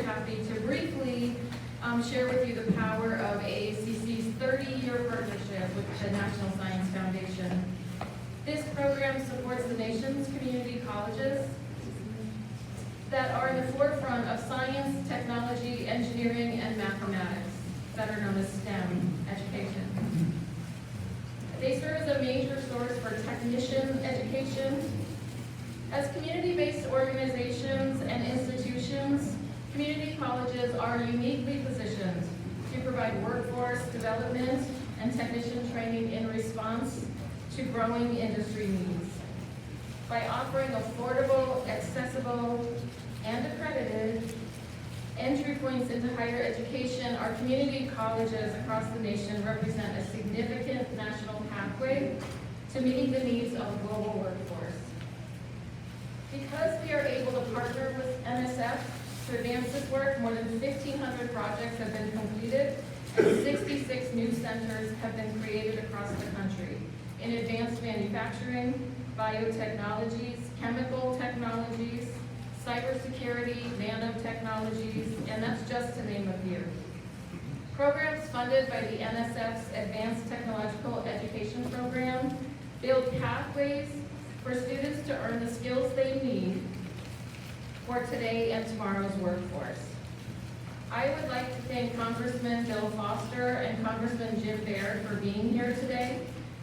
happy to briefly share with you the power of AACC's 30-year partnership with the National Science Foundation. This program supports the nation's community colleges that are in the forefront of science, technology, engineering, and mathematics, better known as STEM education. They serve as a major source for technician education. As community-based organizations and institutions, community colleges are uniquely positioned to provide workforce development and technician training in response to growing industry needs. By offering affordable, accessible, and accredited entry points into higher education, our community colleges across the nation represent a significant national pathway to meeting the needs of a global workforce. Because we are able to partner with NSF to advance this work, more than 1,500 projects have been completed and 66 new centers have been created across the country in advanced manufacturing, biotechnologies, chemical technologies, cybersecurity, nanotechnologies, and that's just to name a few. Programs funded by the NSF's Advanced Technological Education Program build pathways for students to earn the skills they need for today and tomorrow's workforce. I would like to thank Congressman Bill Foster and Congressman Jim Baird for being here today.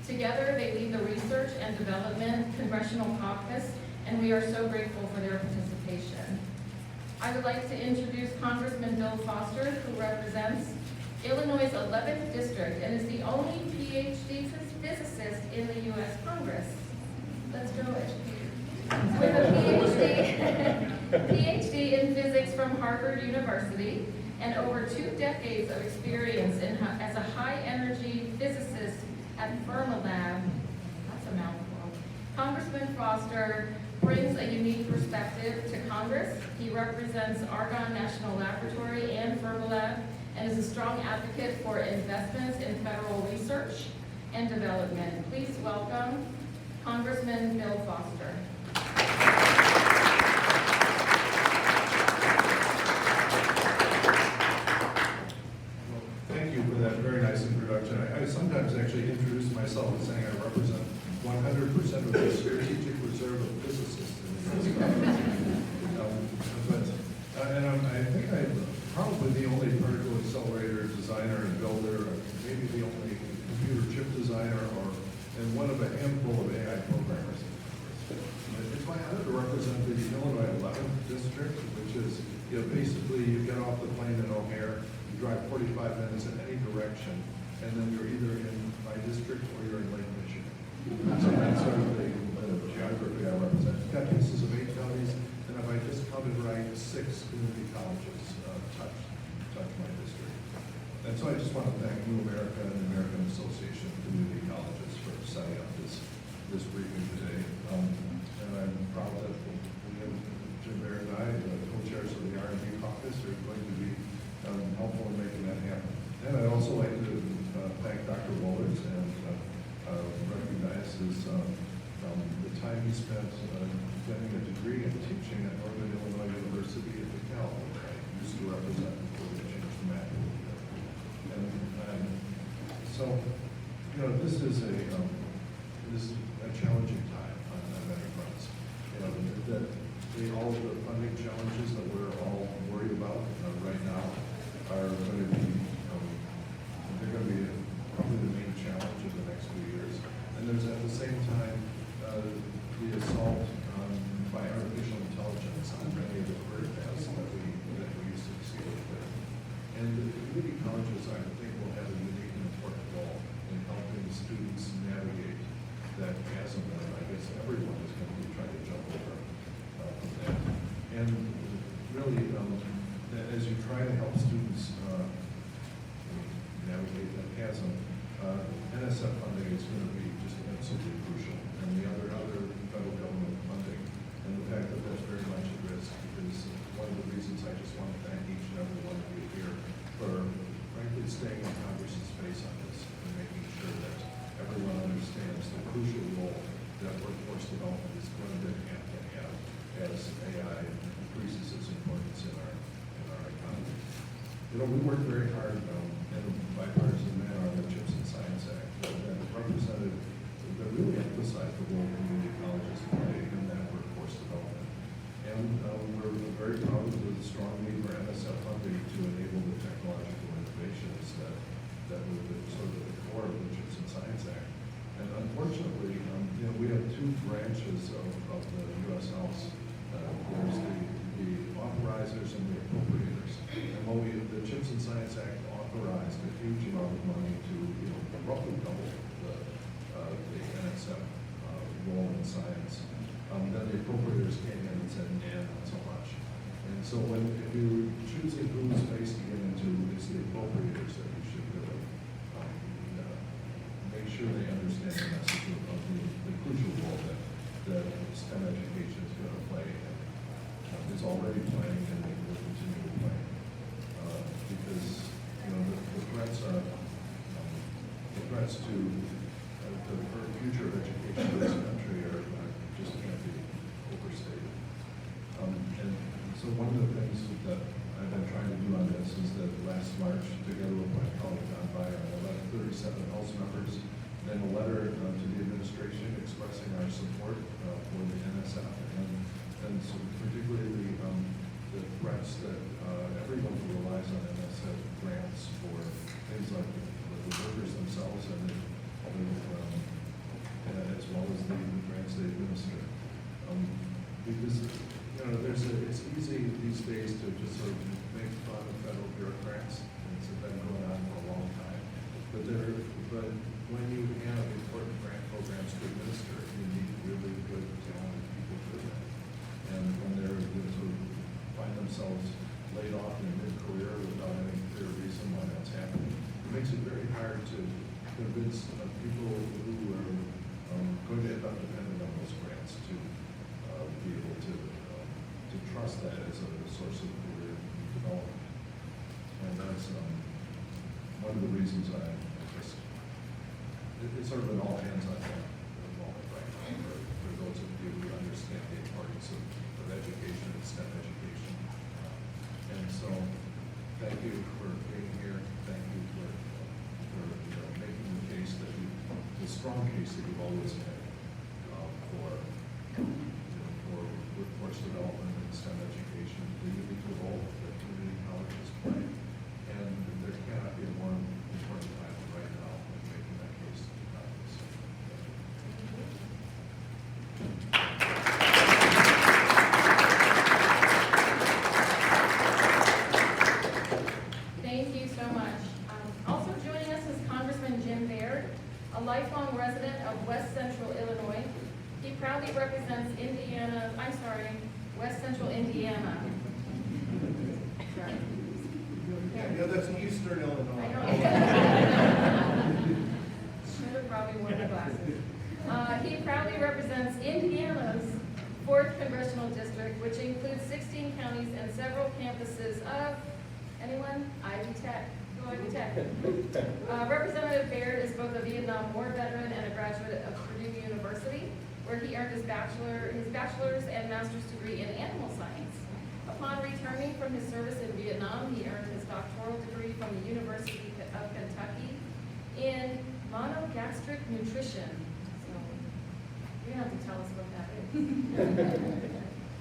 Together, they lead the Research and Development Congressional Caucus, and we are so grateful for their participation. I would like to introduce Congressman Bill Foster, who represents Illinois' 11th District and is the only PhD physicist in the U.S. Congress. Let's go, educator. With a PhD in physics from Harvard University and over 2 decades of experience as a high-energy physicist at Fermilab, that's a mouthful. Congressman Foster brings a unique perspective to Congress. He represents Argonne National Laboratory and Fermilab and is a strong advocate for investments in federal research and development. Please welcome Congressman Bill Foster. Well, thank you for that very nice introduction. I sometimes actually introduce myself as saying I represent 100% of the strategic reserve of physicists in the U.S. I think I'm probably the only particle accelerator designer and builder, maybe the only computer chip designer, and one of a handful of AI programmers. It's my honor to represent the Illinois 11th District, which is, basically you get off the plane in O'Hare, you drive 45 minutes in any direction, and then you're either in my district or you're in Lake Michigan. So that's sort of the geography I represent. It's got pieces of 8 counties, and if I just counted right, 6 community colleges touch my district. And so I just want to thank New America and the American Association of Community Colleges for setting up this briefing today. And I'm proud that Jim Baird and I, the co-chairs of the R&D caucus, are going to be helpful in making that happen. And I'd also like to thank Dr. Wohlers and recognize the time he spent getting a degree in teaching at Northern Illinois University at DeKalb, where I used to represent before we changed the map. And so, this is a challenging time on many fronts. All of the funding challenges that we're all worried about right now are going to be, they're going to be probably the main challenge in the next few years. And there's at the same time the assault by artificial intelligence on many of the career paths that we used to see with there. And the community colleges, I think, will have a unique and important role in helping students navigate that chasm that I guess everyone is going to be trying to jump over from that. And really, as you try to help students navigate that chasm, NSF funding is going to be just absolutely crucial. And the other federal government funding, and the fact that that's very much at risk is one of the reasons I just want to thank each and every one of you here for, frankly, staying in Congress's face on this and making sure that everyone understands the crucial role that workforce development is going to have as AI increases its importance in our We worked very hard in a bipartisan manner on the CHIPS and Science Act that represented, that really emphasized the role community colleges play in that workforce development. And we're very proud of the strong need for NSF funding to enable the technological innovations that were sort of the core of the CHIPS and Science Act. And unfortunately, we have two branches of the U.S. House. There's the authorizers and the appropriators. And while the CHIPS and Science Act authorized a huge amount of money to, roughly double the NSF role in science, then the appropriators came in and said, nah, not so much. And so if you're choosing whose space to get into, it's the appropriators that you should really make sure they understand the message of the crucial role that STEM education is going to play, and is already playing, and will continue to play. Because the threats to the future of education in this country just can't be overstated. And so one of the things that I've been trying to do on this is that last March, together with my colleague Don Byer, I led 37 House members, then a letter to the administration expressing our support for the NSF, and so particularly the threats that everyone who relies on NSF grants for things like the workers themselves and as well as the grants they administer. Because it's easy these days to just sort of make fun of federal bureaucrats, and it's been going on for a long time. But when you have important grant programs to administer, you need really good, talented people for that. And when they sort of find themselves laid off in mid-career without any clear reason why that's happening, it makes it very hard to convince people who are going to end up dependent on those grants to be able to trust that as a source of career development. And that's one of the reasons it's sort of an all hands on deck moment right now for those of you who understand the importance of education and STEM education. And so thank you for being here. Thank you for making the case the strong case that you've always had for workforce development and STEM education, the unique role that community colleges play. And there cannot be a more important time than right now in making that case to Congress. Thank you so much. Also joining us is Congressman Jim Baird, a lifelong resident of West Central Illinois. He proudly represents West Central Indiana. Sorry. Yeah, that's Eastern Illinois. I know. Should have probably worn my glasses. He proudly represents Indiana's 4th Congressional District, which includes 16 counties and several campuses of, anyone? Ivy Tech. Go Ivy Tech. Representative Baird is both a Vietnam War veteran and a graduate of Purdue University, where he earned his bachelor's and master's degree in animal science. Upon returning from his service in Vietnam, he earned his doctoral degree from the University of Kentucky in monogastric nutrition. So you have to tell us what that is.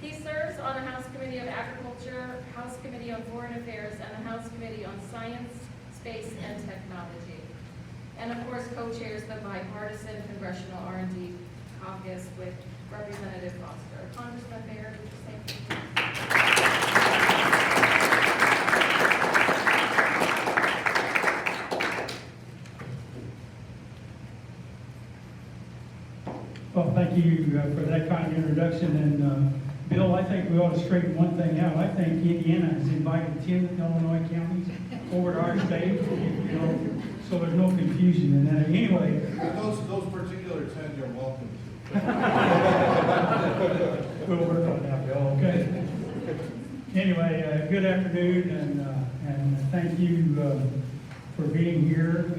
He serves on the House Committee of Agriculture, House Committee on Foreign Affairs, and the House Committee on Science, Space, and Technology. And of course, co-chairs the bipartisan Congressional R&D Caucus with Representative Foster. Congressman Baird, would you say anything? Well, thank you for that kind introduction. And Bill, I think we ought to straighten one thing out. I think Indiana has invited 10 Illinois counties over to our state, so there's no confusion in that. Anyway. Those particular 10 you're welcome to. We'll work on that, Bill, okay? Anyway, good afternoon, and thank you for being here.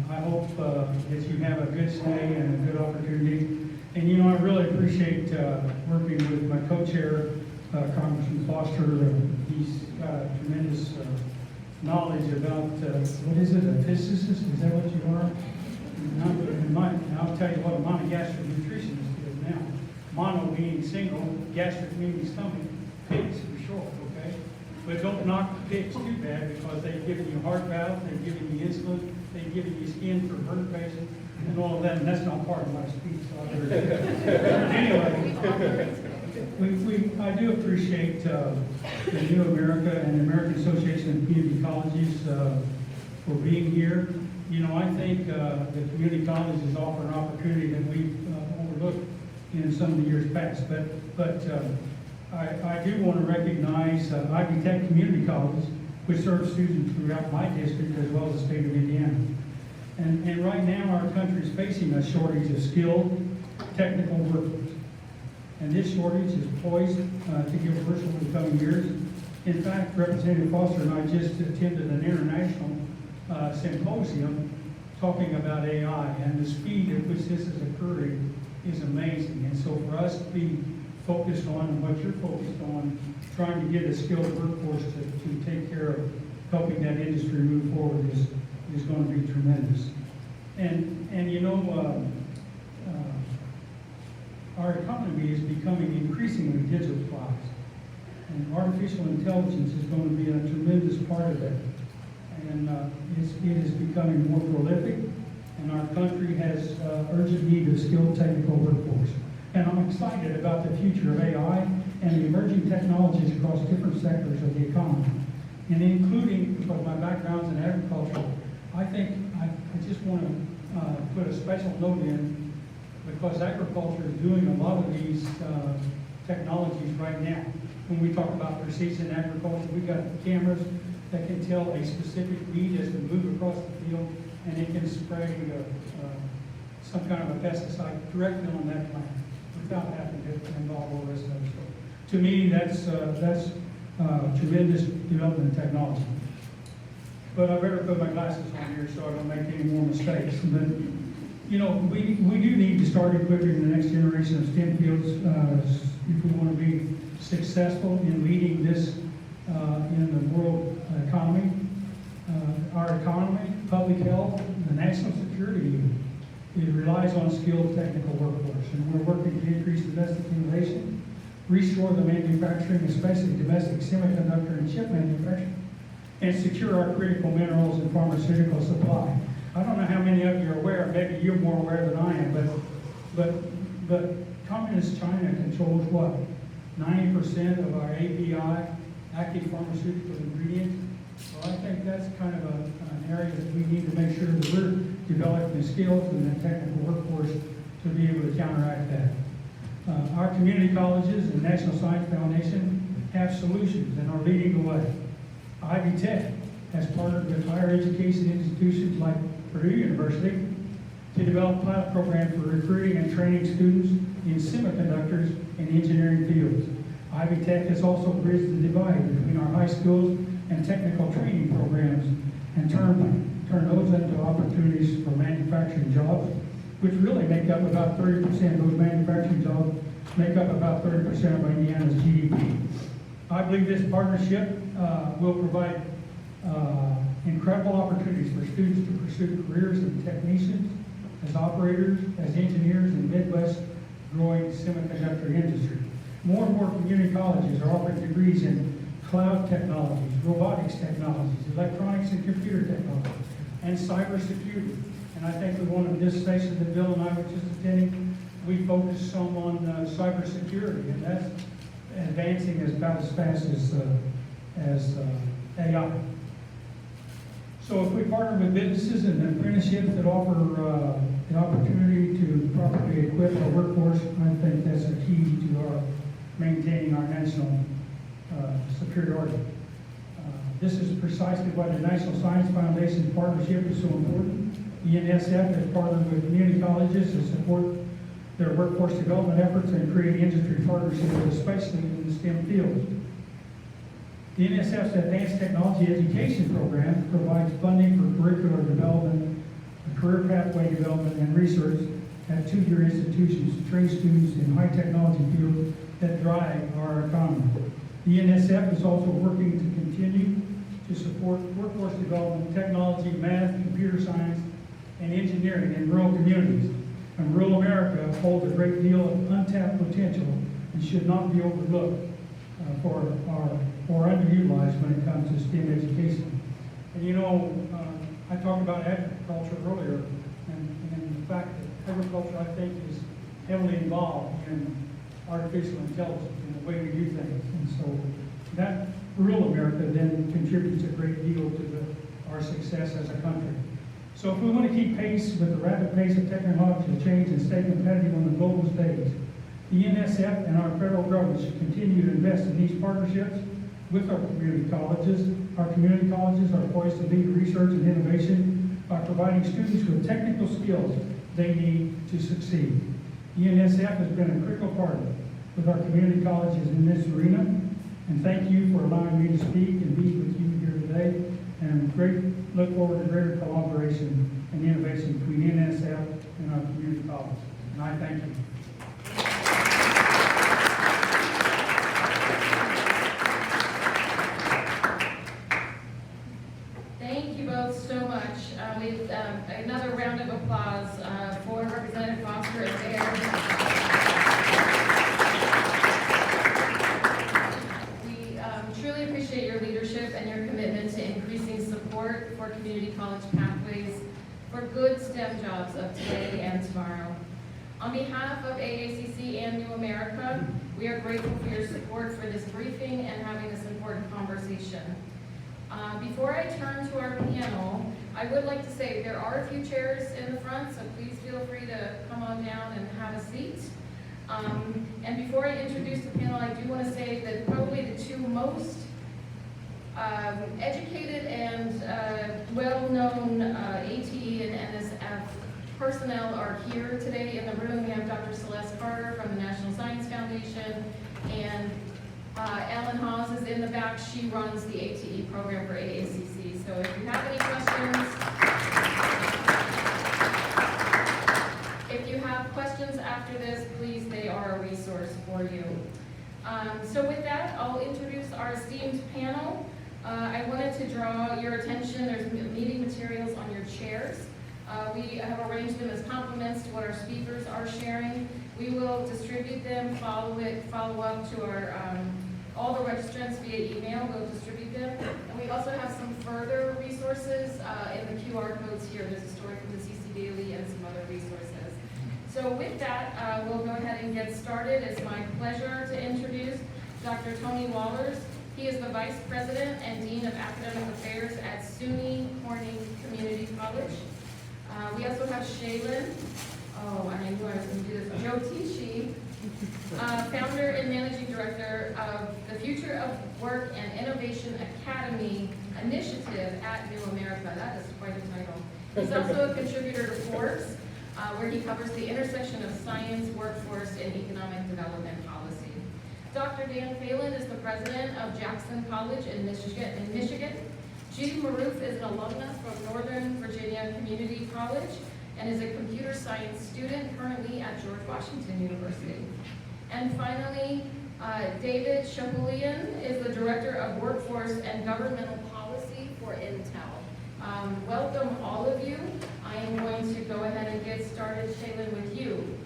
I hope that you have a good stay and a good opportunity. And I really appreciate working with my co-chair, Congressman Foster. He's got a tremendous knowledge about, what is it, a physicist? Is that what you are? And I'll tell you what a monogastric nutritionist is now. Mono meaning single, gastric meaning stomach, pigs for short, okay? But don't knock the pigs too bad, because they've given you heart valve, they've given you insulin, they've given you skin for burn patients, and all of that, and that's not part of my speech. So anyway, I do appreciate the New America and the American Association of Community Colleges for being here. You know, I think the community colleges offer an opportunity that we've overlooked in some of the years past. But I do want to recognize Ivy Tech Community College, which serves students throughout my district as well as the state of Indiana. And right now, our country is facing a shortage of skilled technical workforce. And this shortage is poised to give birth over the coming years. In fact, Representative Foster and I just attended an international symposium talking about AI, and the speed at which this is occurring is amazing. And so for us to be focused on, and what you're focused on, trying to get a skilled workforce to take care of helping that industry move forward is going to be tremendous. And you know, our economy is becoming increasingly digitalized, and artificial intelligence is going to be a tremendous part of it. And it is becoming more prolific, and our country has urgent need of skilled technical workforce. And I'm excited about the future of AI and the emerging technologies across different sectors of the economy, and including, because my background's in agriculture, I think I just want to put a special note in, because agriculture is doing a lot of these technologies right now. When we talk about precision agriculture, we've got cameras that can tell a specific weed as we move across the field, and it can spray some kind of a pesticide directly on that plant without having to involve all the rest of the stuff. To me, that's tremendous development in technology. But I better put my glasses on here so I don't make any more mistakes. But you know, we do need to start equipping the next generation of STEM fields if we want to be successful in leading this in the world economy. Our economy, public health, the national security, it relies on skilled technical workforce, and we're working to increase domestic innovation, restore the manufacturing, especially domestic semiconductor and chip manufacturing, and secure our critical minerals and pharmaceutical supply. I don't know how many of you are aware, maybe you're more aware than I am, but communist China controls what? 90% of our API, active pharmaceutical ingredients. So I think that's kind of an area that we need to make sure that we're developing the skills and the technical workforce to be able to counteract that. Our community colleges and National Science Foundation have solutions and are leading the way. Ivy Tech has partnered with higher education institutions like Purdue University to develop pilot programs for recruiting and training students in semiconductors and engineering fields. Ivy Tech has also bridged the divide between our high schools and technical training programs and turn those into opportunities for manufacturing jobs, which really make up about 30%. Those manufacturing jobs make up about 30% of Indiana's GDP. I believe this partnership will provide incredible opportunities for students to pursue careers as technicians, as operators, as engineers in Midwest growing semiconductor industry. More and more community colleges are offering degrees in cloud technologies, robotics technologies, electronics and computer technology, and cybersecurity. And I think with one of this station that Bill and I were just attending, we focused some on cybersecurity, and that's advancing as about as fast as AI. So if we partner with businesses and apprenticeships that offer the opportunity to properly equip our workforce, I think that's a key to our maintaining our national superiority. This is precisely why the National Science Foundation partnership is so important. The NSF has partnered with community colleges to support their workforce development efforts and create industry partnerships, especially in the STEM fields. The NSF's Advanced Technology Education Program provides funding for curricular development, career pathway development, and research at two-year institutions to train students in high technology fields that drive our economy. The NSF is also working to continue to support workforce development, technology, math, computer science, and engineering in rural communities. And rural America holds a great deal of untapped potential and should not be overlooked or underutilized when it comes to STEM education. And you know, I talked about agriculture earlier, and the fact that agriculture, I think, is heavily involved in artificial intelligence and the way we do things. And so that rural America then contributes a great deal to our success as a country. So if we want to keep pace with the rapid pace of technological change and stay competitive on the global stage, the NSF and our federal government should continue to invest in these partnerships with our community colleges. Our community colleges are poised to lead research and innovation by providing students with technical skills they need to succeed. The NSF has been a critical partner with our community colleges in this arena, and thank you for allowing me to speak and be with you here today. And look forward to greater collaboration and innovation between NSF and our community college. And I thank you. Thank you both so much. With another round of applause for Representative Foster and Bear. We truly appreciate your leadership and your commitment to increasing support for community college pathways for good STEM jobs of today and tomorrow. On behalf of AACC and New America, we are grateful for your support for this briefing and having this important conversation. Before I turn to our panel, I would like to say there are a few chairs in the front, so please feel free to come on down and have a seat. And before I introduce the panel, I do want to say that probably the two most educated and well-known ATE and NSF personnel are here today in the room. We have Dr. Celeste Carter from the National Science Foundation, and Ellen Hawes is in the back. She runs the ATE program for AACC. So if you have any questions after this, please, they are a resource for you. So with that, I'll introduce our esteemed panel. I wanted to draw your attention. There's meeting materials on your chairs. We have arranged them as complements to what our speakers are sharing. We will distribute them, follow up to our all the registrants via email. We'll distribute them. And we also have some further resources in the QR codes here. There's a story from the CC Daily and some other resources. So with that, we'll go ahead and get started. It's my pleasure to introduce Dr. Tony Wallers. He is the Vice President and Dean of Academic Affairs at SUNY Corning Community College. We also have Shaylin, I knew I was going to do this, Joe Tichy, founder and managing director of the Future of Work and Innovation Academy Initiative at New America. That is quite a title. He's also a contributor to Forbes, where he covers the intersection of science, workforce, and economic development policy. Dr. Dan Phelan is the president of Jackson College in Michigan. Judy Maroof is an alumnus from Northern Virginia Community College and is a computer science student currently at George Washington University. And finally, David Shahulian is the Director of Workforce and Governmental Policy for Intel. Welcome all of you. I am going to go ahead and get started, Shaylin, with you.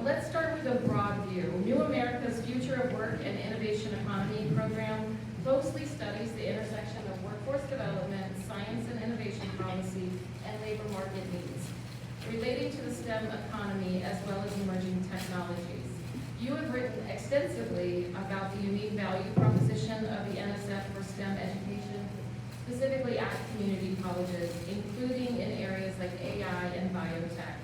Let's start with a broad view. New America's Future of Work and Innovation Economy program closely studies the intersection of workforce development, science and innovation policy, and labor market needs, relating to the STEM economy as well as emerging technologies. You have written extensively about the unique value proposition of the NSF for STEM education, specifically at community colleges, including in areas like AI and biotech.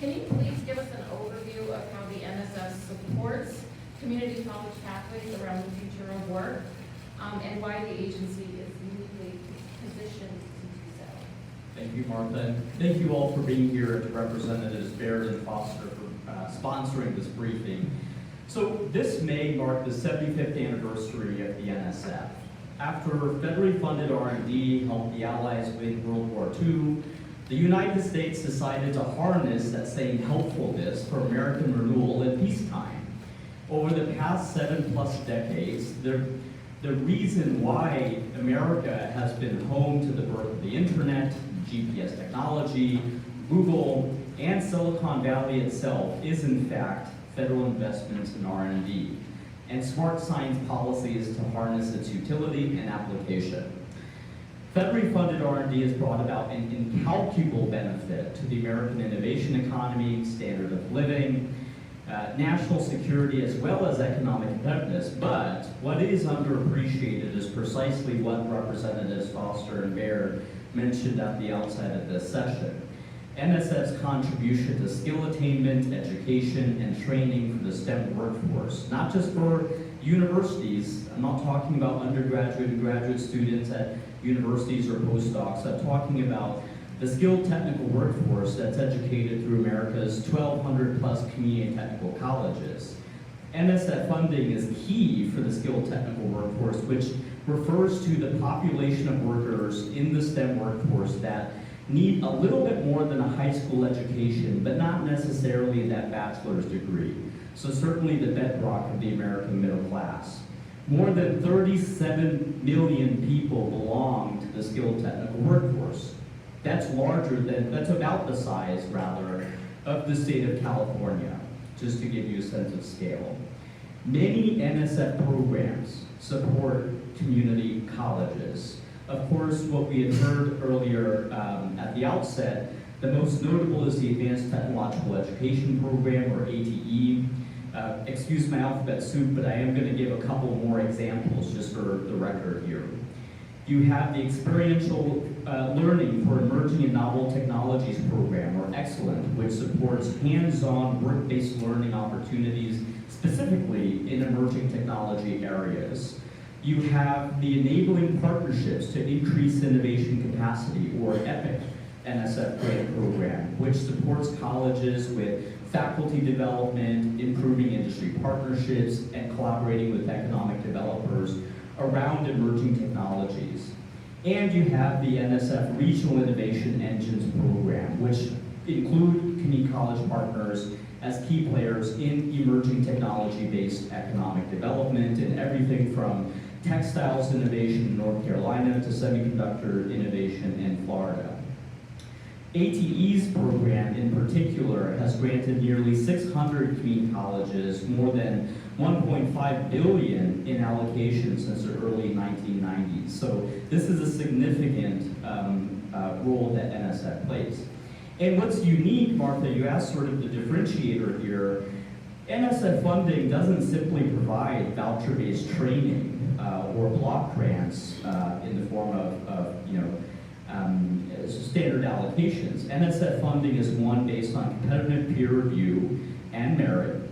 Can you please give us an overview of how the NSF supports community college pathways around the future of work, and why the agency is uniquely positioned to do so? Thank you, Martha. Thank you all for being here, to Representatives Baird and Foster for sponsoring this briefing. So this May marked the 75th anniversary of the NSF. After federally funded R&D helped the Allies win World War II, the United States decided to harness that same helpfulness for American renewal at peacetime. Over the past 7+ decades, the reason why America has been home to the birth of the internet, GPS technology, Google, and Silicon Valley itself is in fact federal investments in R&D and smart science policies to harness its utility and application. Federally funded R&D has brought about an incalculable benefit to the American innovation economy, standard of living, national security, as well as economic competitiveness. But what is underappreciated is precisely what Representatives Foster and Baird mentioned at the outset of this session. NSF's contribution to skill attainment, education, and training for the STEM workforce, not just for universities. I'm not talking about undergraduate and graduate students at universities or postdocs. I'm talking about the skilled technical workforce that's educated through America's 1,200+ community and technical colleges. NSF funding is key for the skilled technical workforce, which refers to the population of workers in the STEM workforce that need a little bit more than a high school education, but not necessarily that bachelor's degree. So certainly the bedrock of the American middle class. More than 37 million people belong to the skilled technical workforce. That's about the size, rather, of the state of California, just to give you a sense of scale. Many NSF programs support community colleges. Of course, what we had heard earlier at the outset, the most notable is the Advanced Technological Education Program, or ATE. Excuse my alphabet soup, but I am going to give a couple more examples just for the record here. You have the Experiential Learning for Emerging and Novel Technologies Program, or EXCELLENT, which supports hands-on work-based learning opportunities, specifically in emerging technology areas. You have the Enabling Partnerships to Increase Innovation Capacity, or EPIC, NSF grant program, which supports colleges with faculty development, improving industry partnerships, and collaborating with economic developers around emerging technologies. And you have the NSF Regional Innovation Engines program, which include community college partners as key players in emerging technology-based economic development in everything from textiles innovation in North Carolina to semiconductor innovation in Florida. ATE's program in particular has granted nearly 600 community colleges more than $1.5 billion in allocations since the early 1990s. So this is a significant role that NSF plays. And what's unique, Martha, you asked sort of the differentiator here, NSF funding doesn't simply provide voucher-based training or block grants in the form of standard allocations. NSF funding is one based on competitive peer review and merit.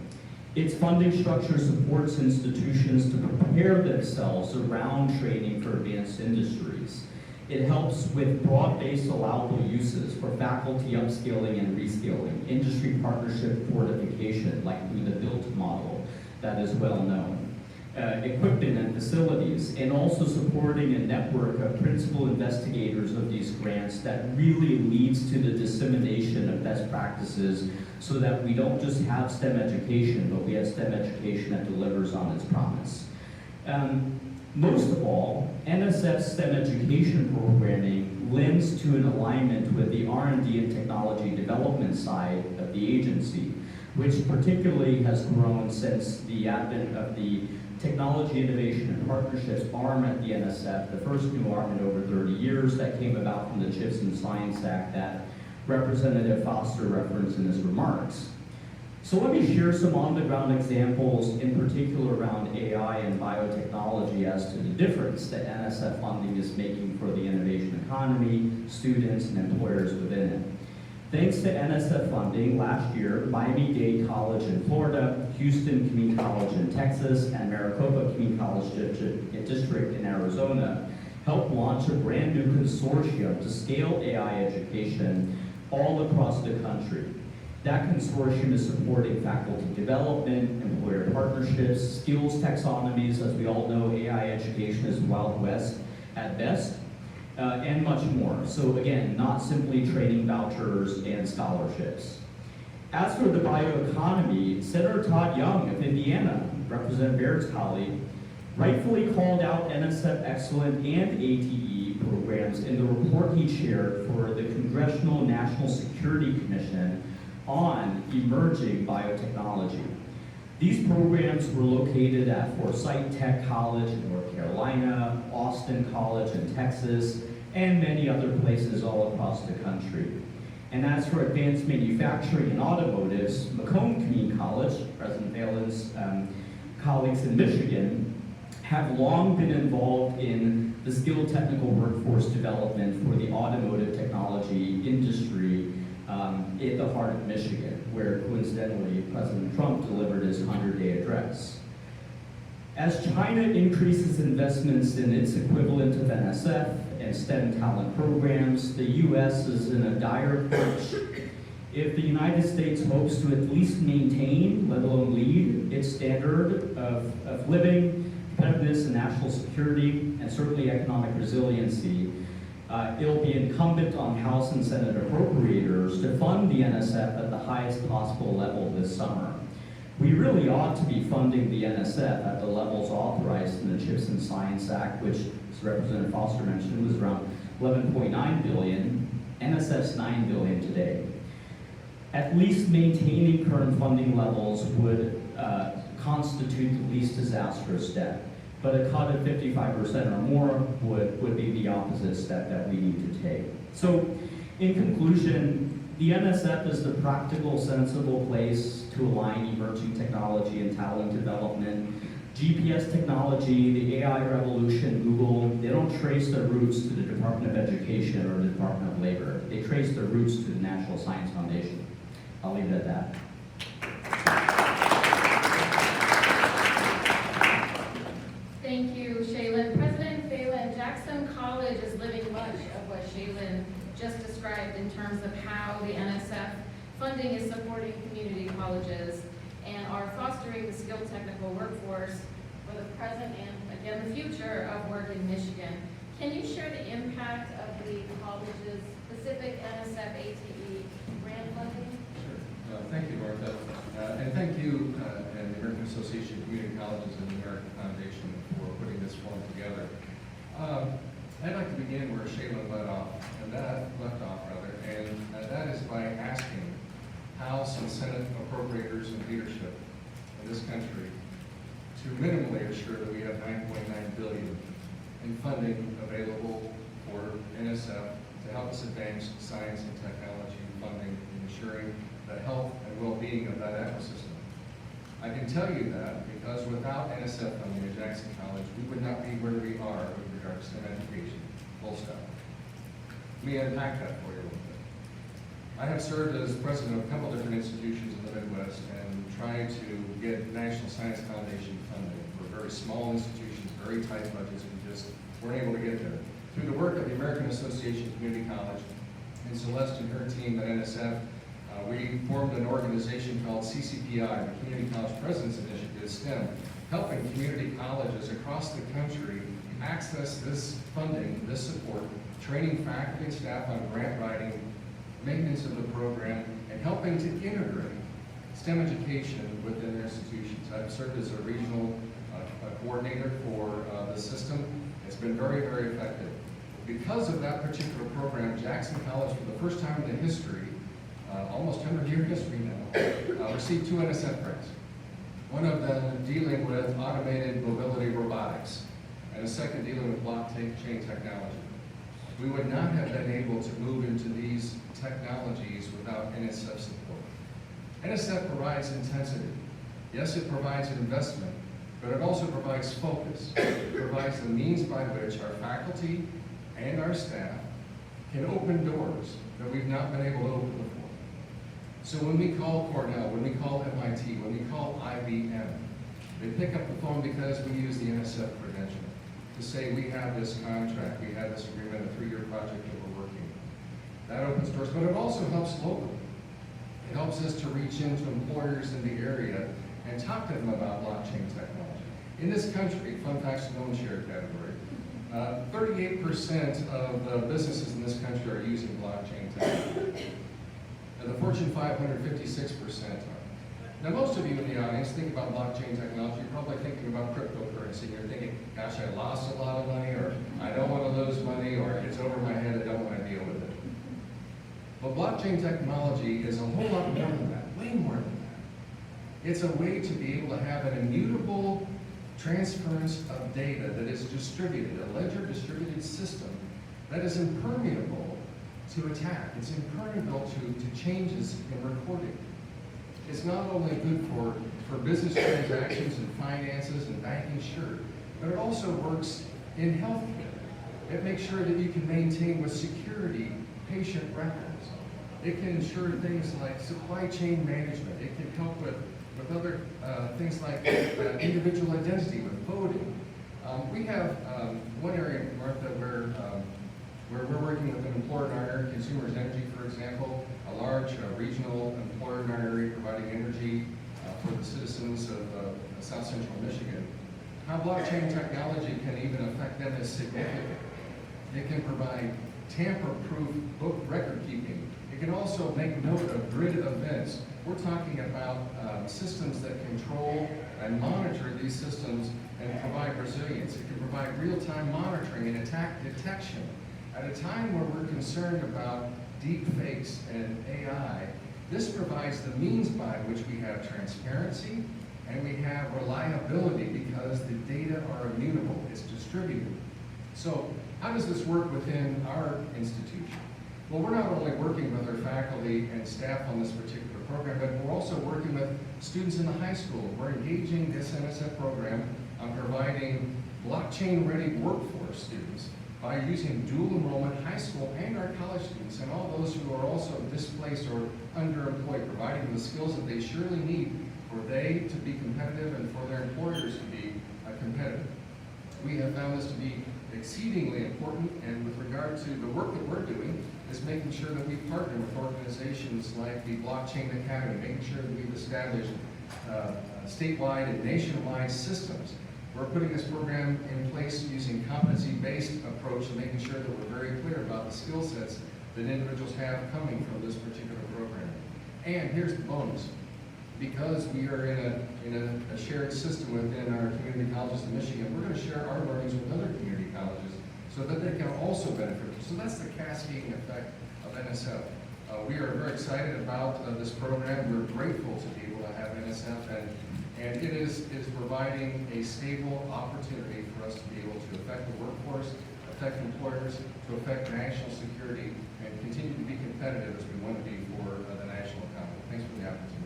Its funding structure supports institutions to prepare themselves around training for advanced industries. It helps with broad-based allowable uses for faculty upskilling and reskilling, industry partnership fortification, like through the BUILT model that is well known. Equipment and facilities, and also supporting a network of principal investigators of these grants that really leads to the dissemination of best practices so that we don't just have STEM education, but we have STEM education that delivers on its promise. Most of all, NSF's STEM education programming lends to an alignment with the R&D and technology development side of the agency, which particularly has grown since the advent of the Technology Innovation and Partnerships arm at the NSF, the first new arm in over 30 years that came about from the CHIPS and Science Act that Representative Foster referenced in his remarks. So let me share some on-the-ground examples, in particular around AI and biotechnology, as to the difference that NSF funding is making for the innovation economy, students, and employers within it. Thanks to NSF funding, last year, Miami-Dade College in Florida, Houston Community College in Texas, and Maricopa Community College District in Arizona helped launch a brand new consortium to scale AI education all across the country. That consortium is supporting faculty development, employer partnerships, skills taxonomies. As we all know, AI education is Wild West at best. And much more. So again, not simply training vouchers and scholarships. As for the bioeconomy, Senator Todd Young of Indiana, Representative Baird's colleague, rightfully called out NSF Excellent and ATE programs in the report he shared for the Congressional National Security Commission on emerging biotechnology. These programs were located at Forsyth Tech College in North Carolina, Austin College in Texas, and many other places all across the country. And as for advanced manufacturing and automotives, Macomb Community College, President Phelan's colleagues in Michigan, have long been involved in the skilled technical workforce development for the automotive technology industry at the heart of Michigan, where coincidentally President Trump delivered his 100-day address. As China increases investments in its equivalent of NSF and STEM talent programs, the U.S. is in a dire pinch. If the United States hopes to at least maintain, let alone lead, its standard of living, competitiveness, and national security, and certainly economic resiliency, it'll be incumbent on House and Senate appropriators to fund the NSF at the highest possible level this summer. We really ought to be funding the NSF at the levels authorized in the CHIPS and Science Act, which, as Representative Foster mentioned, was around $11.9 billion. NSF's $9 billion today. At least maintaining current funding levels would constitute the least disastrous step, but a cut of 55% or more would be the opposite step that we need to take. So, in conclusion, the NSF is the practical, sensible place to align emerging technology and talent development. GPS technology, the AI revolution, Google, they don't trace their roots to the Department of Education or the Department of Labor. They trace their roots to the National Science Foundation. I'll leave it at that. Thank you, Shaylin. President Phelan, Jackson College is living much of what Shaylin just described in terms of how the NSF funding is supporting community colleges and are fostering the skilled technical workforce for the present and, again, the future of work in Michigan. Can you share the impact of the college's specific NSF ATE grant funding? Sure. Thank you, Martha. And thank you and the American Association of Community Colleges and the American Foundation for putting this forum together. I'd like to begin where Shaylin left off, and that is by asking House and Senate appropriators and leadership in this country to minimally ensure that we have $9.9 billion in funding available for NSF to help us advance science and technology funding and ensuring the health and well-being of that ecosystem. I can tell you that because without NSF funding at Jackson College, we would not be where we are with regards to STEM education, full stop. Let me unpack that for you a little bit. I have served as president of a couple different institutions in the Midwest and tried to get National Science Foundation funding for very small institutions, very tight budgets, we just weren't able to get there. Through the work of the American Association of Community College and Celeste and her team at NSF, we formed an organization called CCPI, the Community College Presidents Initiative, STEM, helping community colleges across the country access this funding, this support, training faculty and staff on grant writing, maintenance of the program, and helping to integrate STEM education within their institutions. I've served as a regional coordinator for the system. It's been very, very effective. Because of that particular program, Jackson College, for the first time in the history, almost 100-year history now, received 2 NSF grants. One of them dealing with automated mobility robotics, and a second dealing with blockchain technology. We would not have been able to move into these technologies without NSF support. NSF provides intensity. Yes, it provides investment, but it also provides focus. It provides the means by which our faculty and our staff can open doors that we've not been able to open before. So when we call Cornell, when we call MIT, when we call IBM, they pick up the phone because we use the NSF credential to say we have this contract, we have this agreement, a 3-year project that we're working on. That opens doors, but it also helps locally. It helps us to reach into employers in the area and talk to them about blockchain technology. In this country, fun facts and don't share category, 38% of the businesses in this country are using blockchain technology. And the Fortune 500, 56%. Now, most of you in the audience think about blockchain technology, you're probably thinking about cryptocurrency. You're thinking, gosh, I lost a lot of money, or I don't want to lose money, or it's over my head, I don't want to deal with it. But blockchain technology is a whole lot more than that, way more than that. It's a way to be able to have an immutable transference of data that is distributed, a ledger distributed system that is impermeable to attack. It's impermeable to changes in recording. It's not only good for business transactions and finances and banking, sure, but it also works in healthcare. It makes sure that you can maintain with security patient records. It can ensure things like supply chain management. It can help with other things like individual identity, with voting. We have one area, Martha, where we're working with an employer in our area, Consumers Energy, for example, a large regional employer in our area providing energy for the citizens of South Central Michigan. How blockchain technology can even affect them is significant. It can provide tamper-proof book record keeping. It can also make note of grid events. We're talking about systems that control and monitor these systems and provide resilience. It can provide real-time monitoring and attack detection. At a time where we're concerned about deep fakes and AI, this provides the means by which we have transparency and we have reliability because the data are immutable. It's distributed. So how does this work within our institution? Well, we're not only working with our faculty and staff on this particular program, but we're also working with students in the high school. We're engaging this NSF program on providing blockchain-ready workforce students by using dual enrollment high school and our college students and all those who are also displaced or underemployed, providing them the skills that they surely need for they to be competitive and for their employers to be competitive. We have found this to be exceedingly important, and with regard to the work that we're doing, is making sure that we partner with organizations like the Blockchain Academy, making sure that we've established statewide and nationwide systems. We're putting this program in place using competency-based approach and making sure that we're very clear about the skill sets that individuals have coming from this particular program. And here's the bonus. Because we are in a shared system within our community colleges in Michigan, we're going to share our learnings with other community colleges so that they can also benefit. So that's the cascading effect of NSF. We are very excited about this program. We're grateful to be able to have NSF, and it is providing a stable opportunity for us to be able to affect the workforce, affect employers, to affect national security, and continue to be competitive as we want to be for the national economy. Thanks for the opportunity.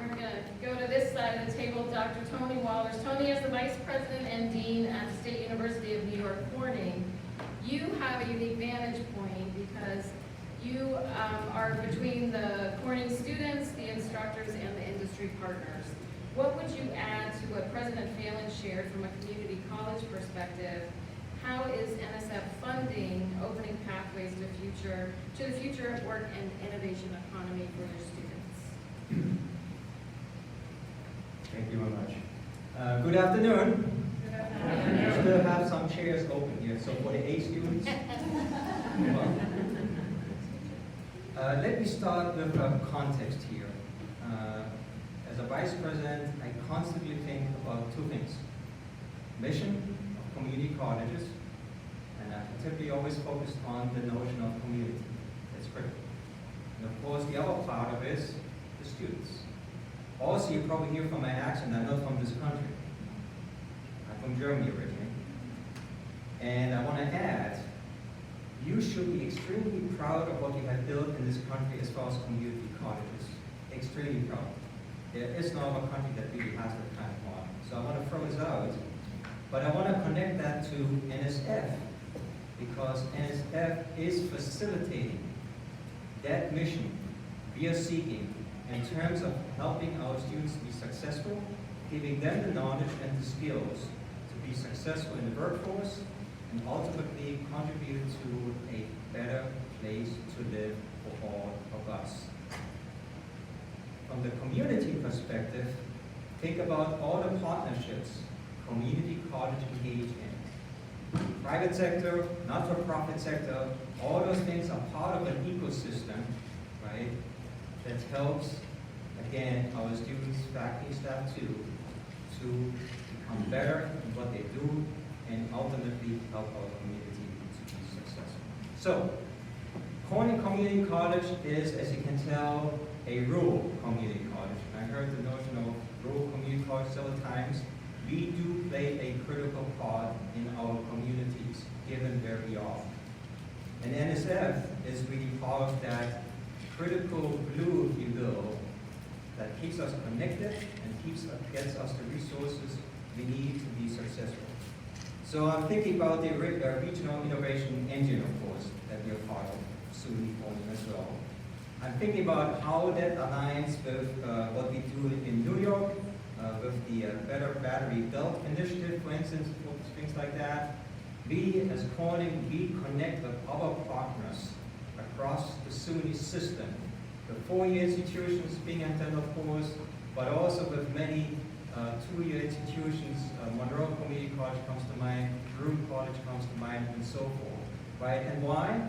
We're going to go to this side of the table, Dr. Tony Wallers. Tony is the Vice President and Dean at the State University of New York, Corning. You have a unique vantage point because you are between the Corning students, the instructors, and the industry partners. What would you add to what President Phelan shared from a community college perspective? How is NSF funding opening pathways to the future of work and innovation economy for your students? Thank you very much. Good afternoon. Good afternoon. We still have some chairs open here, so for the A students. Let me start with a context here. As a vice president, I constantly think about two things. Mission of community colleges, and I typically always focused on the notion of community. That's critical. And of course, the other part of it is the students. Also, you probably hear from my accent, I'm not from this country. I'm from Germany originally. And I want to add, you should be extremely proud of what you have built in this country as far as community colleges. Extremely proud. There is no other country that really has that kind of model. So I want to throw this out, but I want to connect that to NSF, because NSF is facilitating that mission we are seeking in terms of helping our students be successful, giving them the knowledge and the skills to be successful in the workforce, and ultimately contribute to a better place to live for all of us. From the community perspective, think about all the partnerships community college engage in. private sector, not-for-profit sector, all those things are part of an ecosystem, right, that helps, again, our students, faculty, staff too, to become better in what they do and ultimately help our community to be successful. So, Corning Community College is, as you can tell, a rural community college. I heard the notion of rural community college several times. We do play a critical part in our communities, given where we are. And NSF is really part of that critical glue, if you will, that keeps us connected and gets us the resources we need to be successful. So I'm thinking about the regional innovation engine, of course, that we are part of, soon forming as well. I'm thinking about how that aligns with what we do in New York, with the Better Battery Belt Initiative, for instance, things like that. We, as Corning, we connect with other partners across the SUNY system, the four-year institutions being attended, of course, but also with many two-year institutions. Monroe Community College comes to mind, Drew College comes to mind, and so forth, right? And why?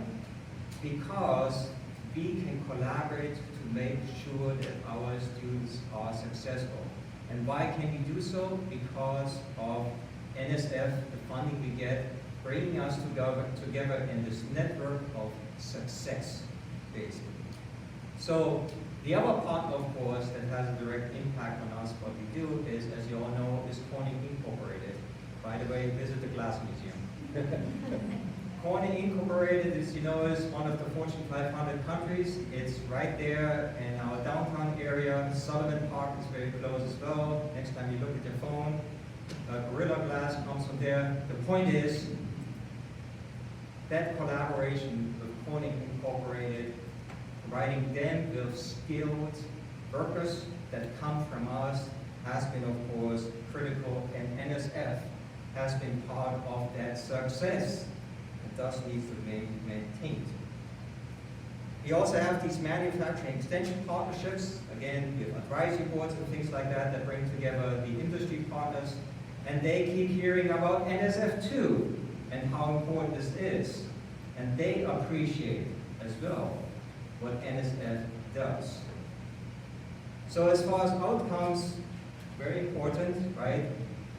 Because we can collaborate to make sure that our students are successful. And why can we do so? Because of NSF, the funding we get, bringing us together in this network of success, basically. So the other part, of course, that has a direct impact on us, what we do is, as you all know, is Corning Incorporated. By the way, visit the Glass Museum. Corning Incorporated, as you know, is one of the Fortune 500 countries. It's right there in our downtown area. Sullivan Park is very close as well. Next time you look at your phone, Gorilla Glass comes from there. The point is that collaboration with Corning Incorporated, providing them with skilled workers that come from us, has been, of course, critical, and NSF has been part of that success. Thus needs to be maintained. We also have these manufacturing extension partnerships, again, with advisory boards and things like that, that bring together the industry partners, and they keep hearing about NSF too, and how important this is. And they appreciate as well what NSF does. So as far as outcomes, very important, right?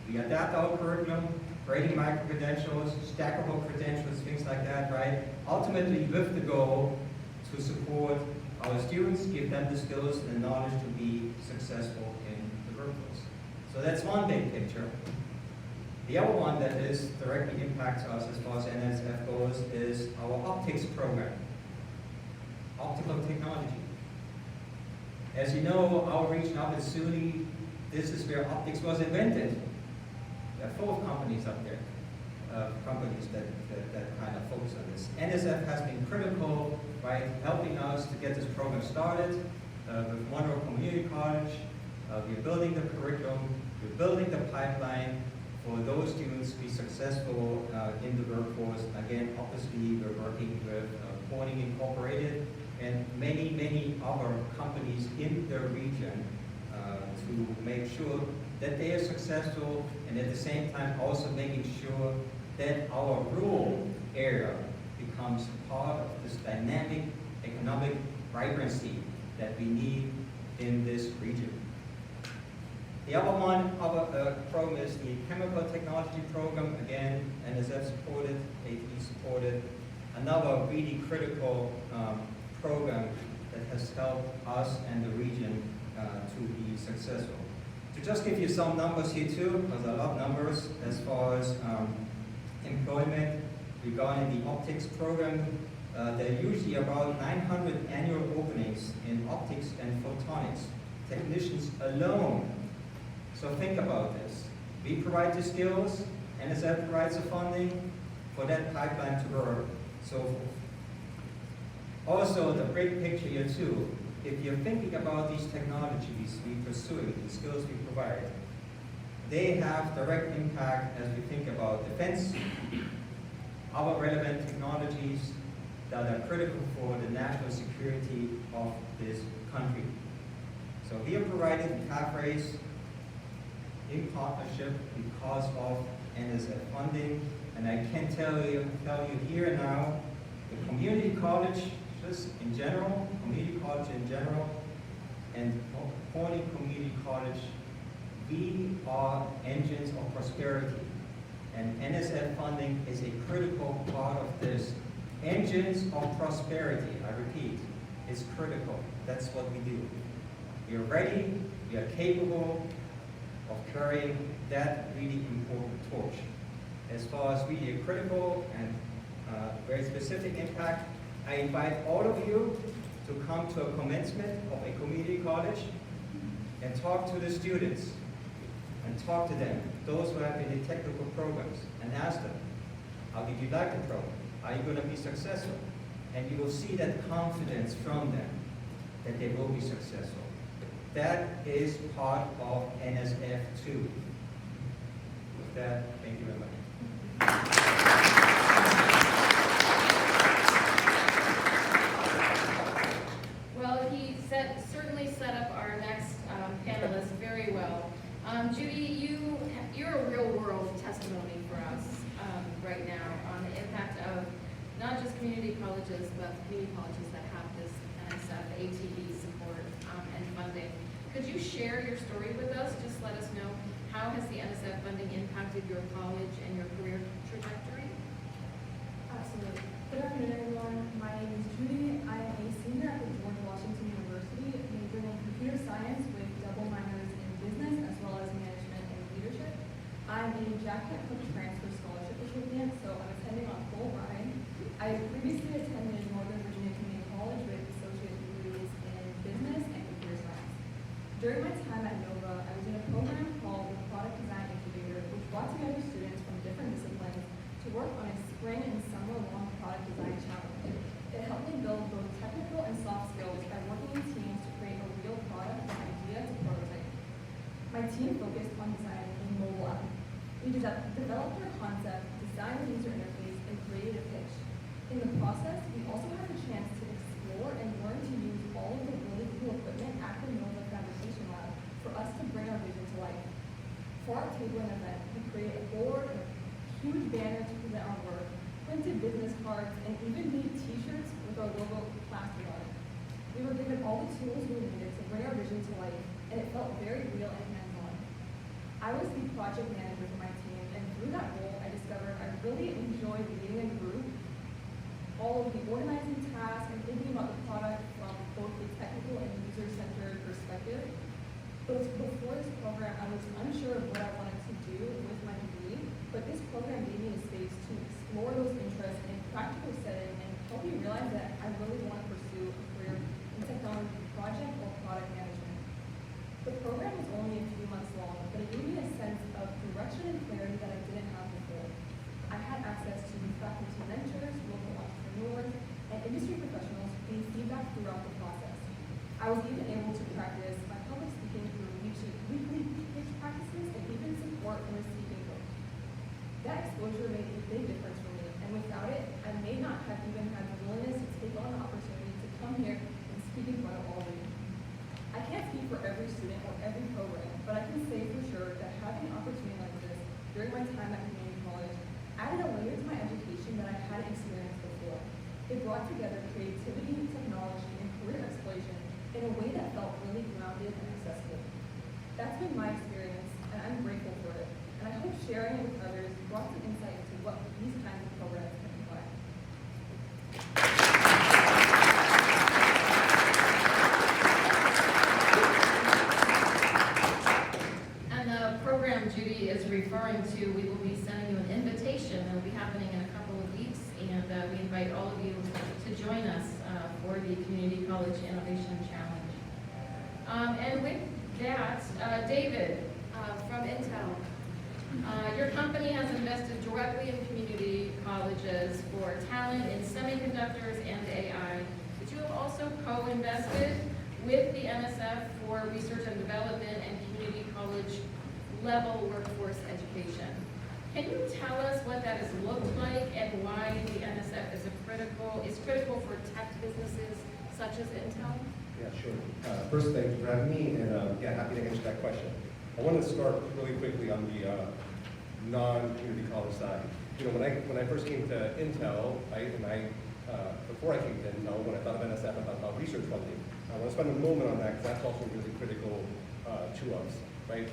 We adapt our curriculum, creating micro-credentials, stackable credentials, things like that, right? Ultimately with the goal to support our students, give them the skills and knowledge to be successful in the workforce. So that's one big picture. The other one that directly impacts us as far as NSF goes is our optics program, optical technology. As you know, our region up at SUNY, this is where optics was invented. There are 4 companies up there, companies that kind of focus on this. NSF has been critical, right, helping us to get this program started with Monroe Community College. We're building the curriculum, we're building the pipeline for those students to be successful in the workforce. Again, obviously, we're working with Corning Incorporated and many, many other companies in the region to make sure that they are successful, and at the same time also making sure that our rural area becomes part of this dynamic economic vibrancy that we need in this region. The other program is the Chemical Technology Program. Again, NSF supported, AT supported. Another really critical program that has helped us and the region to be successful. To just give you some numbers here too, because I love numbers, as far as employment regarding the optics program, there are usually about 900 annual openings in optics and photonics, technicians alone. So think about this. We provide the skills, NSF provides the funding for that pipeline to work, so forth. Also, the big picture here too, if you're thinking about these technologies we pursue, the skills we provide, they have direct impact as we think about defense, other relevant technologies that are critical for the national security of this country. So we are providing pathways in partnership because of NSF funding, And I can tell you here now, the community college, just in general, community college in general, and Corning Community College, we are engines of prosperity. And NSF funding is a critical part of this. Engines of prosperity, I repeat, is critical. That's what we do. We are ready, we are capable of carrying that really important torch. As far as really a critical and very specific impact, I invite all of you to come to a commencement of a community college and talk to the students and talk to them, those who have been in technical programs, and ask them, how did you like the program? Are you going to be successful? And you will see that confidence from them that they will be successful. That is part of NSF too. With that, thank you very much. Well, he certainly set up our next panelist very well. Judy, you're a real-world testimony for us right now on the impact of not just community colleges, but community colleges that have this NSF, ATB support and funding. Could you share your story with us? Just let us know, how has the NSF funding impacted your college and your career trajectory? Absolutely. Good afternoon, everyone. My name is Judy. I am a senior at the George Washington University, majoring in computer science with double minors in business as well as management and leadership. I'm a Jack Kent Cook Transfer Scholarship recipient, so I'm attending on full ride. I previously attended Northern Virginia Community College with associate degrees in business and computer science. During my time at Nova, I was in a program called the Product Design Incubator, which brought together students from different disciplines to work on a spring and summer-long product design challenge. It helped me build both technical and soft skills by working in teams to create a real product from idea to prototype. My team focused on designing a mobile app. We developed our concept, designed the user interface, and created a pitch. In the process, we also had the chance to explore and learn to use all of the really cool equipment at the Nova Fabrication Lab for us to bring our vision to life. For our tabling event, we created a board and a huge banner to present our work, printed business cards, and even made t-shirts with our logo plastered on it. We were given all the tools we needed to bring our vision to life, and it felt very real and hands-on. I was the project manager for my team, and through that role, I discovered I really enjoyed leading a group, all of the organizing tasks, and thinking about the product from both a technical and user-centered perspective. But before this program, I was unsure of what I wanted to do with my degree, but this program gave me a space to explore those interests in a practical setting and help me realize that I really want to pursue a career in technology, project, or product management. The program was only a few months long, but it gave me a sense of direction and clarity that I didn't have before. I had access to faculty mentors, local entrepreneurs, and industry professionals who gave feedback throughout the process. I was even able to practice my public speaking through weekly pitch practices and even support from a speaking coach. That exposure made a big difference for me, and without it, I may not have even had the willingness to take on the opportunity to come here and speak in front of all of you. I can't speak for every student or every program, but I can say for sure that having an opportunity like this during my time at community college added a layer to my education that I hadn't experienced before. It brought together creativity, technology, and career exploration in a way that felt really grounded and accessible. That's been my experience, and I'm grateful for it. And I hope sharing it with others brought some insight into what these kinds of programs can provide. And the program Judy is referring to, we will be sending you an invitation. It will be happening in a couple of weeks, and we invite all of you to join us for the Community College Innovation Challenge. And with that, David from Intel. Your company has invested directly in community colleges for talent in semiconductors and AI, but you have also co-invested with the NSF for research and development and community college level workforce education. Can you tell us what that has looked like and why the NSF is critical for tech businesses such as Intel? Yeah, sure. First, thank you for having me, and yeah, happy to answer that question. I want to start really quickly on the non-community college side. when I first came to Intel, before I came to Intel, when I thought of NSF, I thought about research funding. I want to spend a moment on that because that's also really critical to us, right?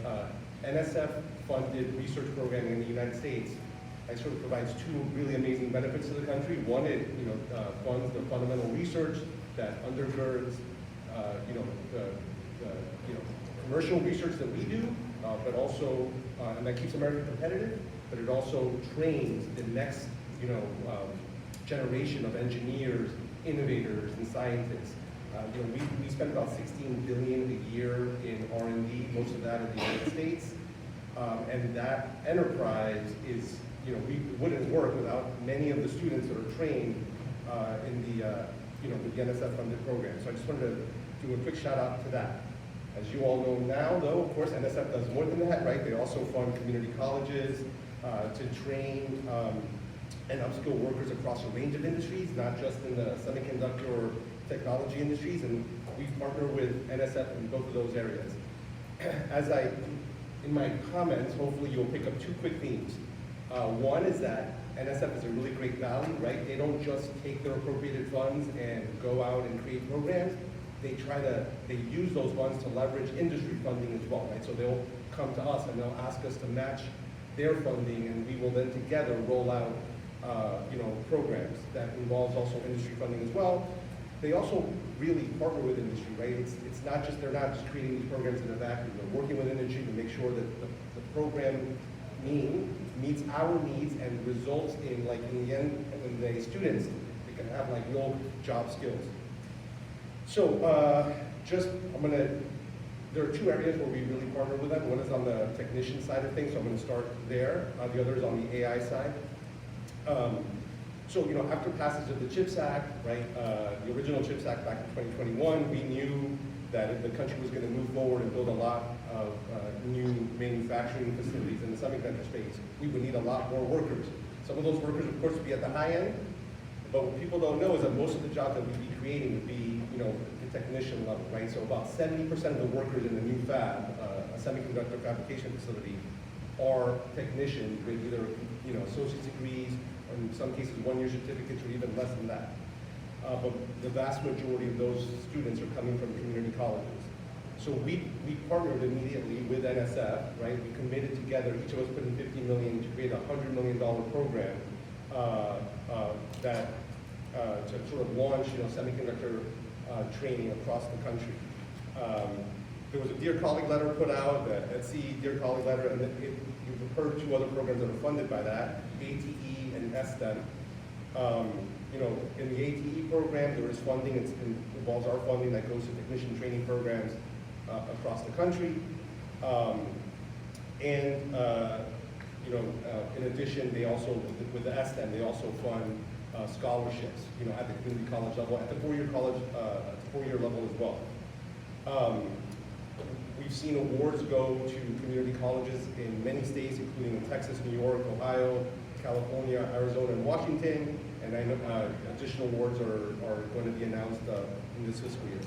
NSF funded research programming in the United States. It sort of provides two really amazing benefits to the country. One, it funds the fundamental research that undergirds the commercial research that we do, but also and that keeps America competitive. But it also trains the next generation of engineers, innovators, and scientists. We spend about $16 billion a year in R&D, most of that in the United States, and that enterprise is, we wouldn't work without many of the students that are trained with the NSF funded program. So I just wanted to do a quick shout out to that. As you all know now, though, of course, NSF does more than that, right? They also fund community colleges to train and upskill workers across a range of industries, not just in the semiconductor or technology industries, and we partner with NSF in both of those areas. In my comments, hopefully you'll pick up two quick themes. One is that NSF is a really great value, right? They don't just take their appropriated funds and go out and create programs. They use those funds to leverage industry funding as well, right? So they'll come to us and they'll ask us to match their funding, and we will then together roll out programs that involves also industry funding as well. They also really partner with industry, right? It's not just, they're not just creating these programs in a vacuum. They're working with industry to make sure that the program meets our needs and results in, like, in the end, when the students, they can have like real job skills. So there are two areas where we really partner with them. One is on the technician side of things, so I'm going to start there. The other is on the AI side. After passage of the CHIPS Act, right, the original CHIPS Act back in 2021, we knew that if the country was going to move forward and build a lot of new manufacturing facilities in the semiconductor space, we would need a lot more workers. Some of those workers, of course, would be at the high end, but what people don't know is that most of the jobs that we'd be creating would be, the technician level, right? So about 70% of the workers in the new fab, a semiconductor fabrication facility, are technicians with either, associate's degrees, or in some cases 1-year certificates, or even less than that. But the vast majority of those students are coming from community colleges. So we partnered immediately with NSF, right? We committed together, each of us put in $50 million to create a $100 million program to sort of launch, semiconductor training across the country. There was a Dear Colleague letter put out, the CE Dear Colleague letter, and you've heard two other programs that are funded by that, ATE and STEM. In the ATE program, there is funding, it involves our funding that goes to technician training programs across the country. In addition, they also, with the STEM, they also fund scholarships, at the community college level, at the four-year level as well. We've seen awards go to community colleges in many states, including in Texas, New York, Ohio, California, Arizona, and Washington, and I know additional awards are going to be announced in this fiscal year.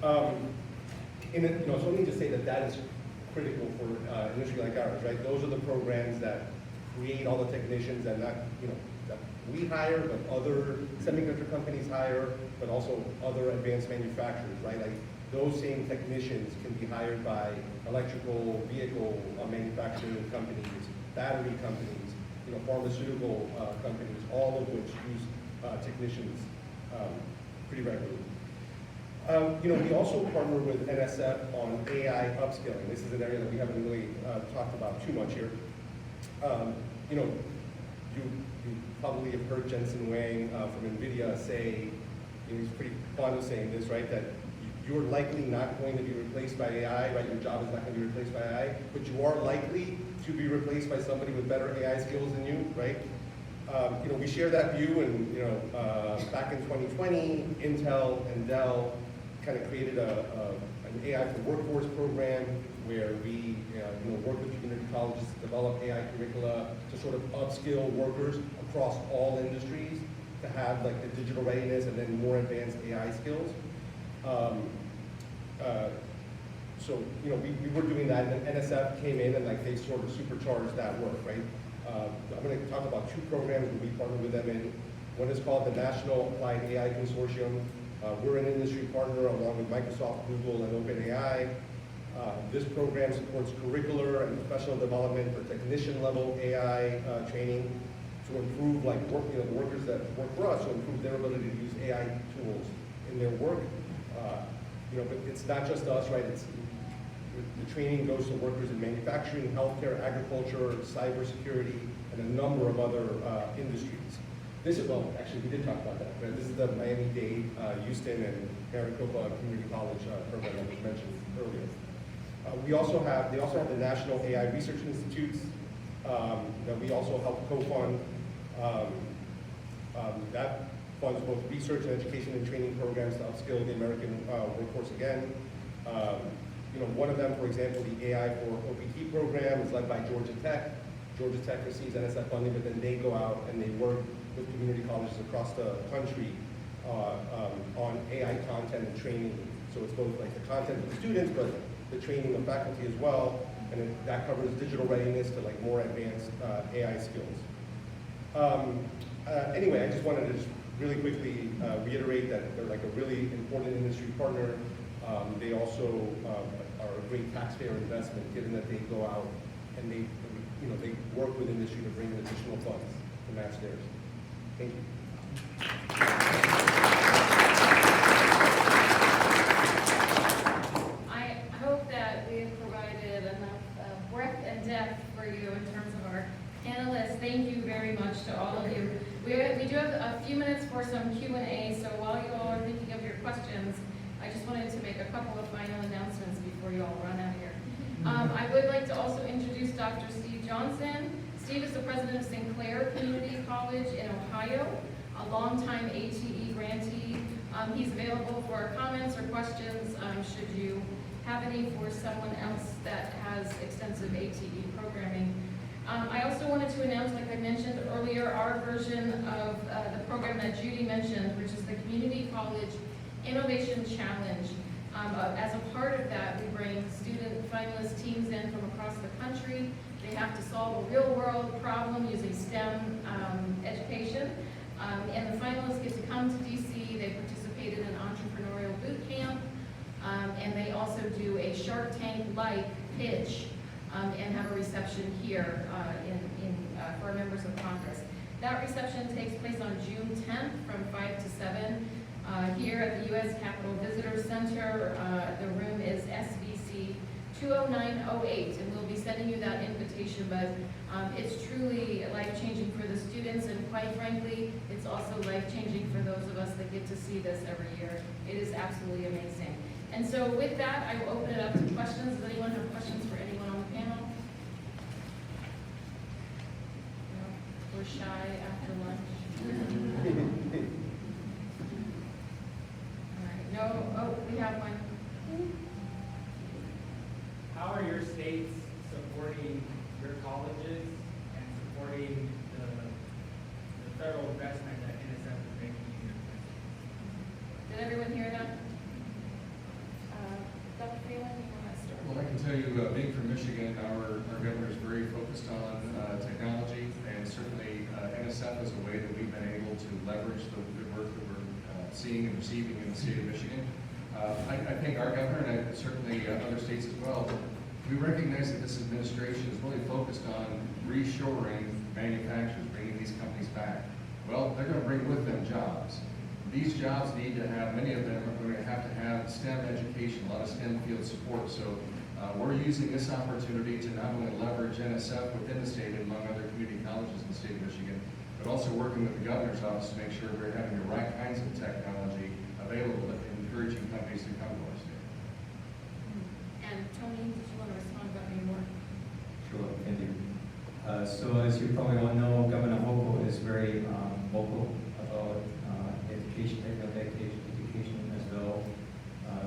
So let me just say that is critical for an industry like ours, right? Those are the programs that create all the technicians and that we hire, but other semiconductor companies hire, but also other advanced manufacturers, right? Like those same technicians can be hired by electrical vehicle manufacturing companies, battery companies, pharmaceutical companies, all of which use technicians pretty regularly. We also partner with NSF on AI upskilling. This is an area that we haven't really talked about too much here. You probably have heard Jensen Huang from NVIDIA say, he's pretty fond of saying this, right, that you're likely not going to be replaced by AI, right? Your job is not going to be replaced by AI, but you are likely to be replaced by somebody with better AI skills than you, right? We share that view, and back in 2020, Intel and Dell kind of created an AI for Workforce program where we work with community colleges to develop AI curricula to sort of upskill workers across all industries to have like the digital readiness and then more advanced AI skills. We were doing that, and then NSF came in and like they sort of supercharged that work, right? I'm going to talk about two programs that we partner with them in. One is called the National Applied AI Consortium. We're an industry partner along with Microsoft, Google, and OpenAI. This program supports curricular and professional development for technician-level AI training to improve, like, the workers that work for us, to improve their ability to use AI tools in their work. But it's not just us, right? The training goes to workers in manufacturing, healthcare, agriculture, cybersecurity, and a number of other industries. This is, well, actually, we did talk about that. Right? This is the Miami-Dade, Houston, and Maricopa Community College program that was mentioned earlier. They also have the National AI Research Institutes that we also help co-fund. That funds both research and education and training programs to upskill the American workforce again. One of them, for example, the AI for OPT program is led by Georgia Tech. Georgia Tech receives NSF funding, but then they go out and they work with community colleges across the country on AI content and training. So it's both like the content of the students, but the training of faculty as well. And that covers digital readiness to like more advanced AI skills. Anyway, I just wanted to just really quickly reiterate that they're like a really important industry partner. They also are a great taxpayer investment, given that they go out and they work with industry to bring in additional funds to match theirs. Thank you. I hope that we have provided enough breadth and depth for you in terms of our panelists. Thank you very much to all of you. We do have a few minutes for some Q&A, so while you all are thinking of your questions, I just wanted to make a couple of final announcements before you all run out of here. I would like to also introduce Dr. Steve Johnson. Steve is the president of Sinclair Community College in Ohio, a longtime ATE grantee. He's available for comments or questions should you have any for someone else that has extensive ATE programming. I also wanted to announce, like I mentioned earlier, our version of the program that Judy mentioned, which is the Community College Innovation Challenge. As a part of that, we bring student finalist teams in from across the country. They have to solve a real-world problem using STEM education. And the finalists get to come to DC. They participate in an entrepreneurial boot camp. And they also do a Shark Tank-like pitch and have a reception here for our members of Congress. That reception takes place on June 10th from 5 to 7 here at the U.S. Capitol Visitor Center. The room is SVC 20908, and we'll be sending you that invitation, but it's truly life-changing for the students, and quite frankly, it's also life-changing for those of us that get to see this every year. It is absolutely amazing. And so with that, I will open it up to questions. Does anyone have questions for anyone on the panel? No? We're shy after lunch. All right. No? Oh, we have one. How are your states supporting your colleges and supporting the federal investment that NSF is making in your country? Did everyone hear that? Dr. Phelan, you want to start? Well, I can tell you, being from Michigan, our governor is very focused on technology, and certainly NSF is a way that we've been able to leverage the good work that we're seeing and receiving in the state of Michigan. I think our governor, and certainly other states as well, we recognize that this administration is really focused on reshoring manufacturers, bringing these companies back. Well, they're going to bring with them jobs. These jobs need to have, many of them are going to have STEM education, a lot of STEM field support. So we're using this opportunity to not only leverage NSF within the state and among other community colleges in the state of Michigan, but also working with the governor's office to make sure we're having the right kinds of technology available and encouraging companies to come to our state. And Tony, did you want to respond about any more? Sure, thank you. So as you probably all know, Governor Hochul is very vocal about education as well.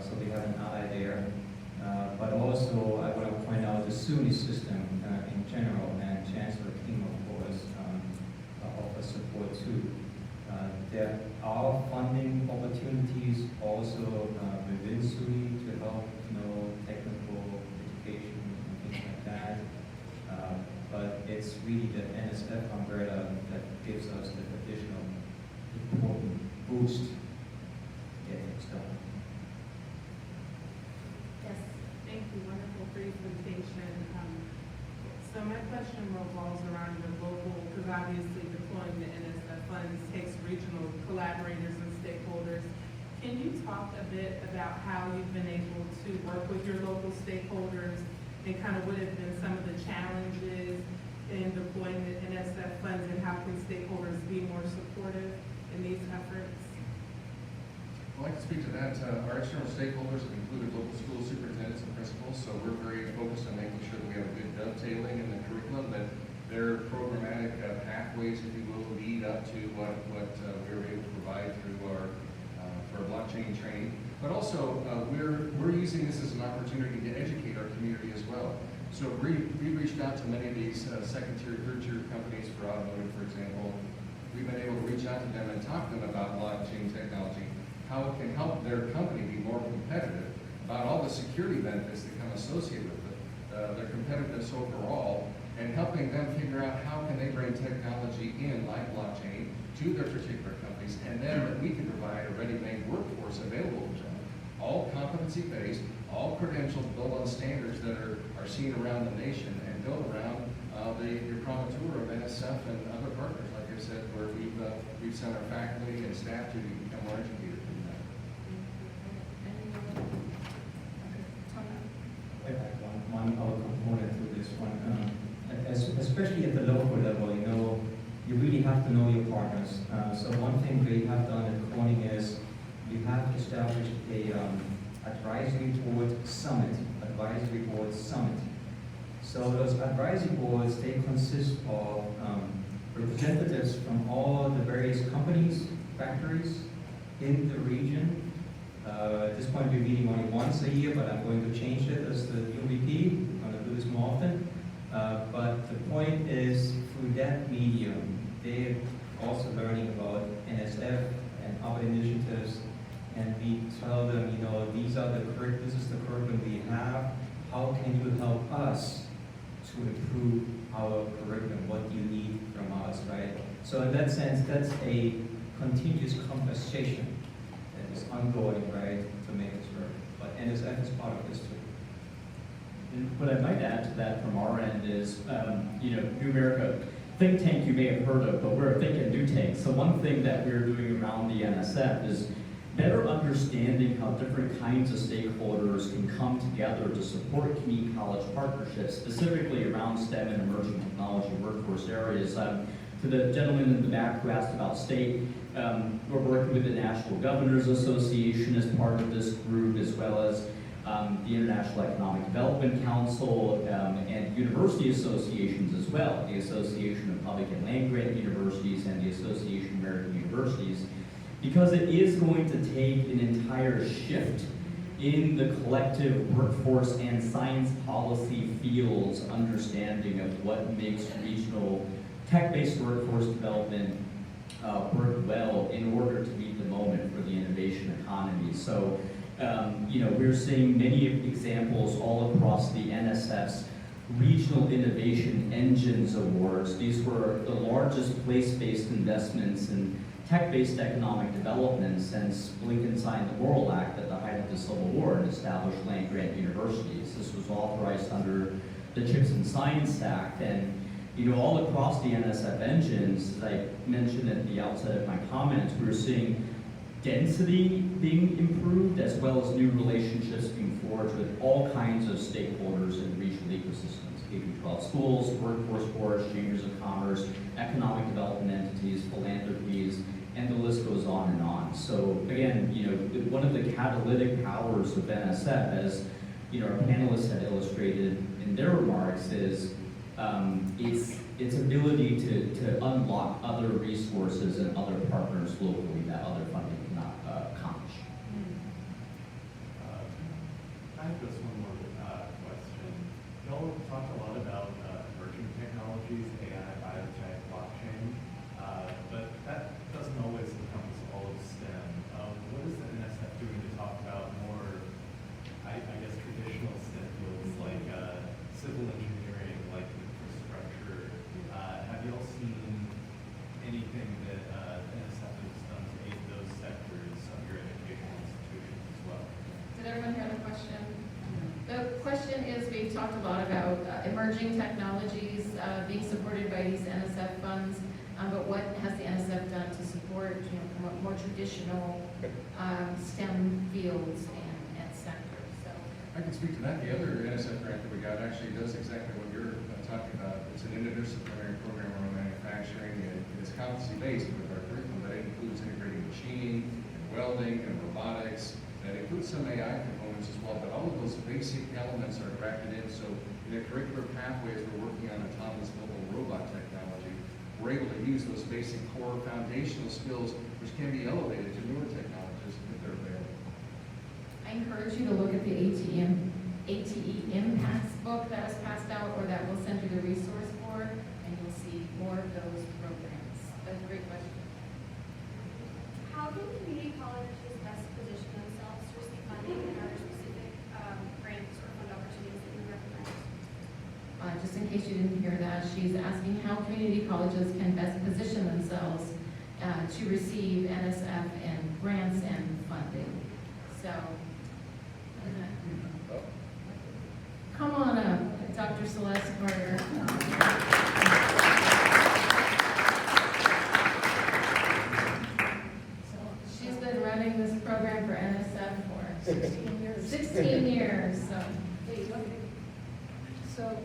So we have an ally there. But also, I want to point out the SUNY system in general, and Chancellor King, of course, offers support too. There are funding opportunities also within SUNY to help, technical education and things like that. But it's really the NSF umbrella that gives us the additional important boost to get things done. Yes. Thank you, wonderful presentation. So my question revolves around your local, because obviously deploying the NSF funds takes regional collaborators and stakeholders. Can you talk a bit about how you've been able to work with your local stakeholders and kind of what have been some of the challenges in deploying the NSF funds, and how can stakeholders be more supportive in these efforts? I'd like to speak to that. Our external stakeholders have included local school superintendents and principals, so we're very focused on making sure that we have a good dovetailing in the curriculum, that their programmatic pathways, if you will, lead up to what we're able to provide through our for our blockchain training. But also, we're using this as an opportunity to educate our community as well. So we reached out to many of these second-tier, third-tier companies for automotive, for example. We've been able to reach out to them and talk to them about blockchain technology, how it can help their company be more competitive, about all the security benefits that come associated with it, their competitiveness overall, and helping them figure out how can they bring technology in, like blockchain, to their particular companies, and then that we can provide a ready-made workforce available to them, all competency-based, all credentialed, built on standards that are seen around the nation, and built around your promoteur of NSF and other partners, like I said, where we've sent our faculty and staff to become more educated in that. I have one other component to this one. Especially at the local level, you really have to know your partners. So one thing we have done at Corning is we have established a advisory board summit. So those advisory boards, they consist of representatives from all the various companies, factories in the region. At this point, we're meeting only once a year, but I'm going to change it as the new VP. I'm going to do this more often. But the point is, through that medium, they're also learning about NSF and other initiatives, and we tell them, this is the curriculum we have. How can you help us to improve our curriculum? What do you need from us, right? So in that sense, that's a continuous conversation that is ongoing, right, to make this work. But NSF is part of this too. And what I might add to that from our end is, New America think tank you may have heard of, but we're a think and do tank. So one thing that we're doing around the NSF is better understanding how different kinds of stakeholders can come together to support community college partnerships, specifically around STEM and emerging technology workforce areas. To the gentleman in the back who asked about state, we're working with the National Governors Association as part of this group, as well as the International Economic Development Council, and university associations as well, the Association of Public and Land-Grant Universities and the Association of American Universities, because it is going to take an entire shift in the collective workforce and science policy fields understanding of what makes regional tech-based workforce development work well in order to meet the moment for the innovation economy. So, we're seeing many examples all across the NSF's Regional Innovation Engines Awards. These were the largest place-based investments in tech-based economic development since Lincoln signed the Morrill Act at the height of the Civil War and established land-grant universities. This was authorized under the CHIPS and Science Act, and all across the NSF engines, as I mentioned at the outset of my comments, we're seeing density being improved as well as new relationships being forged with all kinds of stakeholders in regional ecosystems, K-12 schools, workforce boards, chambers of commerce, economic development entities, philanthropies, and the list goes on and on. So again, one of the catalytic powers of NSF, as our panelists had illustrated in their remarks, is its ability to unlock other resources and other partners locally that other funding cannot accomplish. I have just one more question. Y'all talked a lot about emerging technologies, AI, biotech, blockchain, but that doesn't always encompass all of STEM. What is the NSF doing to talk about more, I guess, traditional STEM fields like civil engineering, like infrastructure? Have y'all seen talked a lot about emerging technologies being supported by these NSF funds, but what has the NSF done to support, more traditional STEM fields and sectors? So, I can speak to that. The other NSF grant that we got actually does exactly what you're talking about. It's an interdisciplinary program around manufacturing. It is competency-based with our curriculum, but it includes integrating machining, and welding, and robotics. That includes some AI components as well, but all of those basic elements are drafted in. So in a curricular pathway, as we're working on autonomous mobile robot technology, we're able to use those basic core foundational skills, which can be elevated to newer technologies if they're available. I encourage you to look at the ATE Impacts book that was passed out, or that we'll send you the resource for, and you'll see more of those programs. That's a great question. How can community colleges best position themselves to receive funding and other specific grants or fund opportunities that you recommend? Just in case you didn't hear that, she's asking how community colleges can best position themselves to receive NSF and grants and funding. So, come on up, Dr. Celeste Carter. She's been running this program for NSF for 16 years. 16 years, so. So,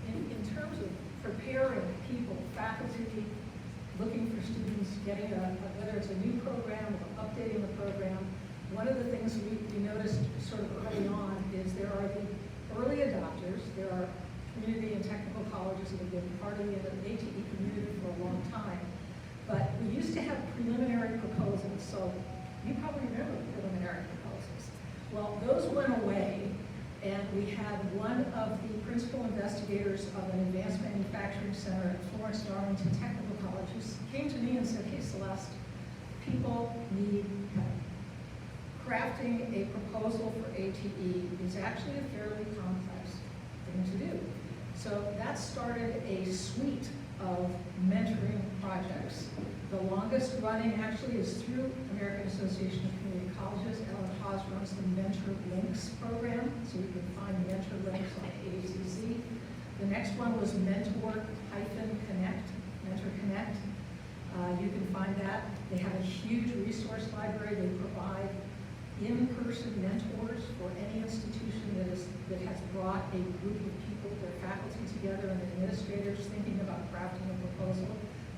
in terms of preparing people, faculty, looking for students, getting whether it's a new program or updating the program, one of the things we noticed sort of early on is there are the early adopters. There are community and technical colleges that have been part of the ATE community for a long time. But we used to have preliminary proposals, so you probably remember the preliminary proposals. Well, those went away, and we had one of the principal investigators of an advanced manufacturing center at Florence Darlington Technical College who came to me and said, "Hey, Celeste, people need help. Crafting a proposal for ATE is actually a fairly complex thing to do." So that started a suite of mentoring projects. The longest running actually is through American Association of Community Colleges. Ellen Haas runs the Mentor Links program, so you can find Mentor Links on AACC. The next one was Mentor-Connect, Mentor Connect. You can find that. They have a huge resource library. They provide in-person mentors for any institution that has brought a group of people, their faculty together and administrators thinking about crafting a proposal.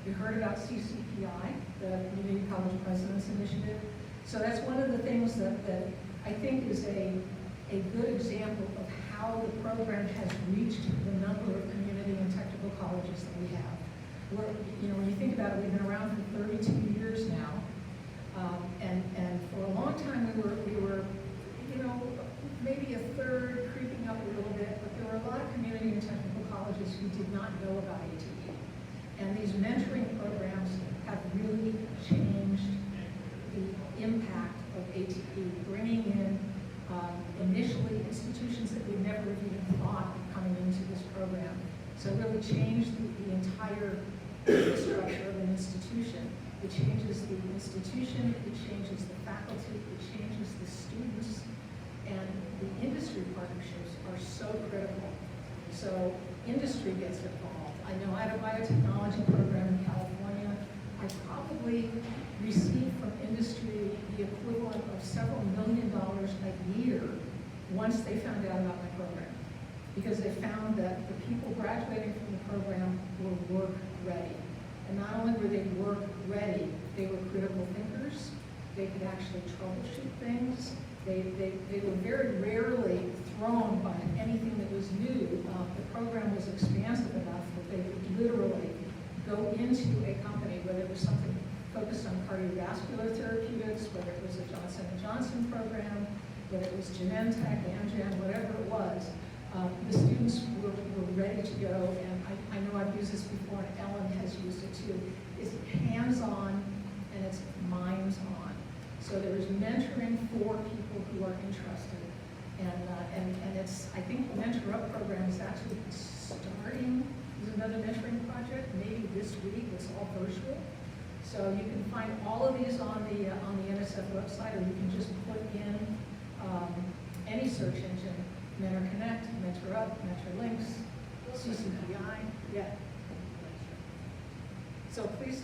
You heard about CCPI, the Community College Presidents Initiative. So that's one of the things that I think is a good example of how the program has reached the number of community and technical colleges that we have. When you think about it, we've been around for 32 years now. And for a long time we were, maybe a third, creeping up a little bit, but there were a lot of community and technical colleges who did not know about ATE. And these mentoring programs have really changed the impact of ATE, bringing in initially institutions that we never even thought of coming into this program. So it really changed the entire structure of an institution. It changes the institution, it changes the faculty, it changes the students, and the industry partnerships are so critical. So industry gets involved. I know I had a biotechnology program in California. I probably received from industry the equivalent of several $1 million a year once they found out about my program. Because they found that the people graduating from the program were work ready. And not only were they work ready, they were critical thinkers. They could actually troubleshoot things. They were very rarely thrown by anything that was new. The program was expansive enough that they could literally go into a company, whether it was something focused on cardiovascular therapeutics, whether it was a Johnson & Johnson program, whether it was Genentech, Amgen, whatever it was. The students were ready to go, and I know I've used this before, and Ellen has used it too. It's hands-on and it's minds-on. So there is mentoring for people who are interested, and it's, I think the Mentor Up program is actually starting. There's another mentoring project maybe this week. It's all virtual, so you can find all of these on the NSF website, or you can just put in any search engine Mentor Connect, Mentor Up, Mentor Links, CCPI, yeah. So please,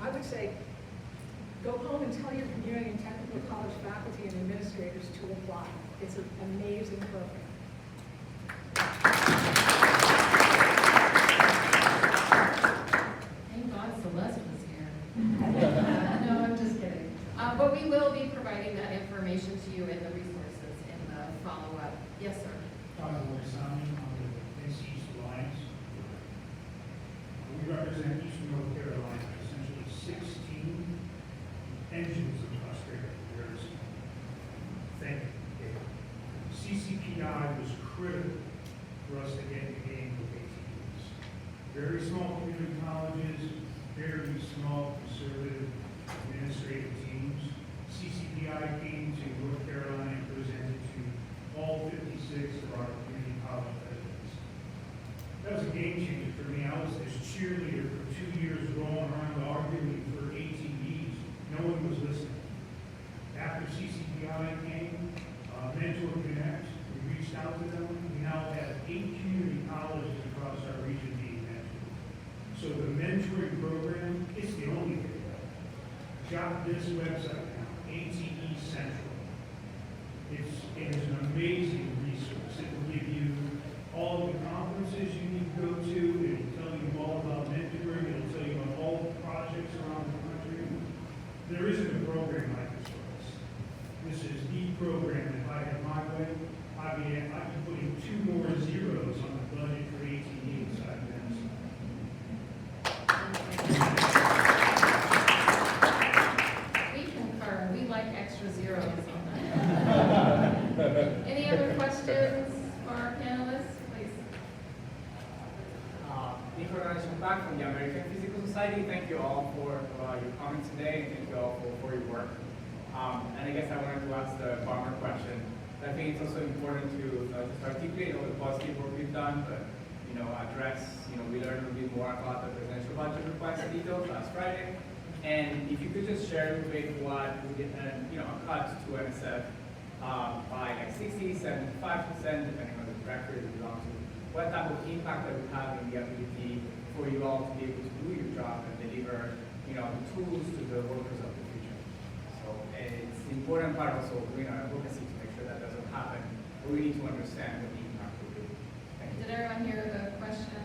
I would say, go home and tell your community and technical college faculty and administrators to apply. It's an amazing program. Thank God Celeste was here. No, I'm just kidding. But we will be providing that information to you in the resources in the follow-up. Yes, sir. Dr. Morsani on the East Alliance. We represent Eastern North Carolina, essentially 16 engines of prosperity. There's CCPI was critical for us to get in the game with ATEs. Very small community colleges, very small conservative administrative teams. CCPI came to North Carolina and presented to all 56 of our community college residents. That was a game changer for me. I was this cheerleader for 2 years rolling around arguing for ATEs. No one was listening. After CCPI came, Mentor Connect, we reached out to them. We now have 8 community colleges across our region being mentored. So the mentoring program is the only thing. Jot this website down, ATE Central. It is an amazing resource. It will give you all the conferences you need to go to. It will tell you all about mentoring. It will tell you about all the projects around the country. There isn't a program like this for us. This is the program. If I had my way, I'd be putting 2 more zeros on the budget for ATE inside of NSF. We concur. We like extra zeros on that. Any other questions for our panelists, please? Nicolás back from the American Physical Society. Thank you all for your comments today, and thank you all for your work. And I guess I wanted to ask the farmer question. I think it's also important to just articulate all the positive work we've done, but address. We learned a little bit more about the presidential budget request details last Friday. And if you could just share a bit what we did, a cut to NSF by like 60, 75%, depending on the director you belong to. What type of impact that would have in the ability for you all to be able to do your job and deliver, the tools to the workers of the future. So it's an important part also of doing our advocacy to make sure that doesn't happen. But we need to understand what the impact will be. Thank you. Did everyone hear the question?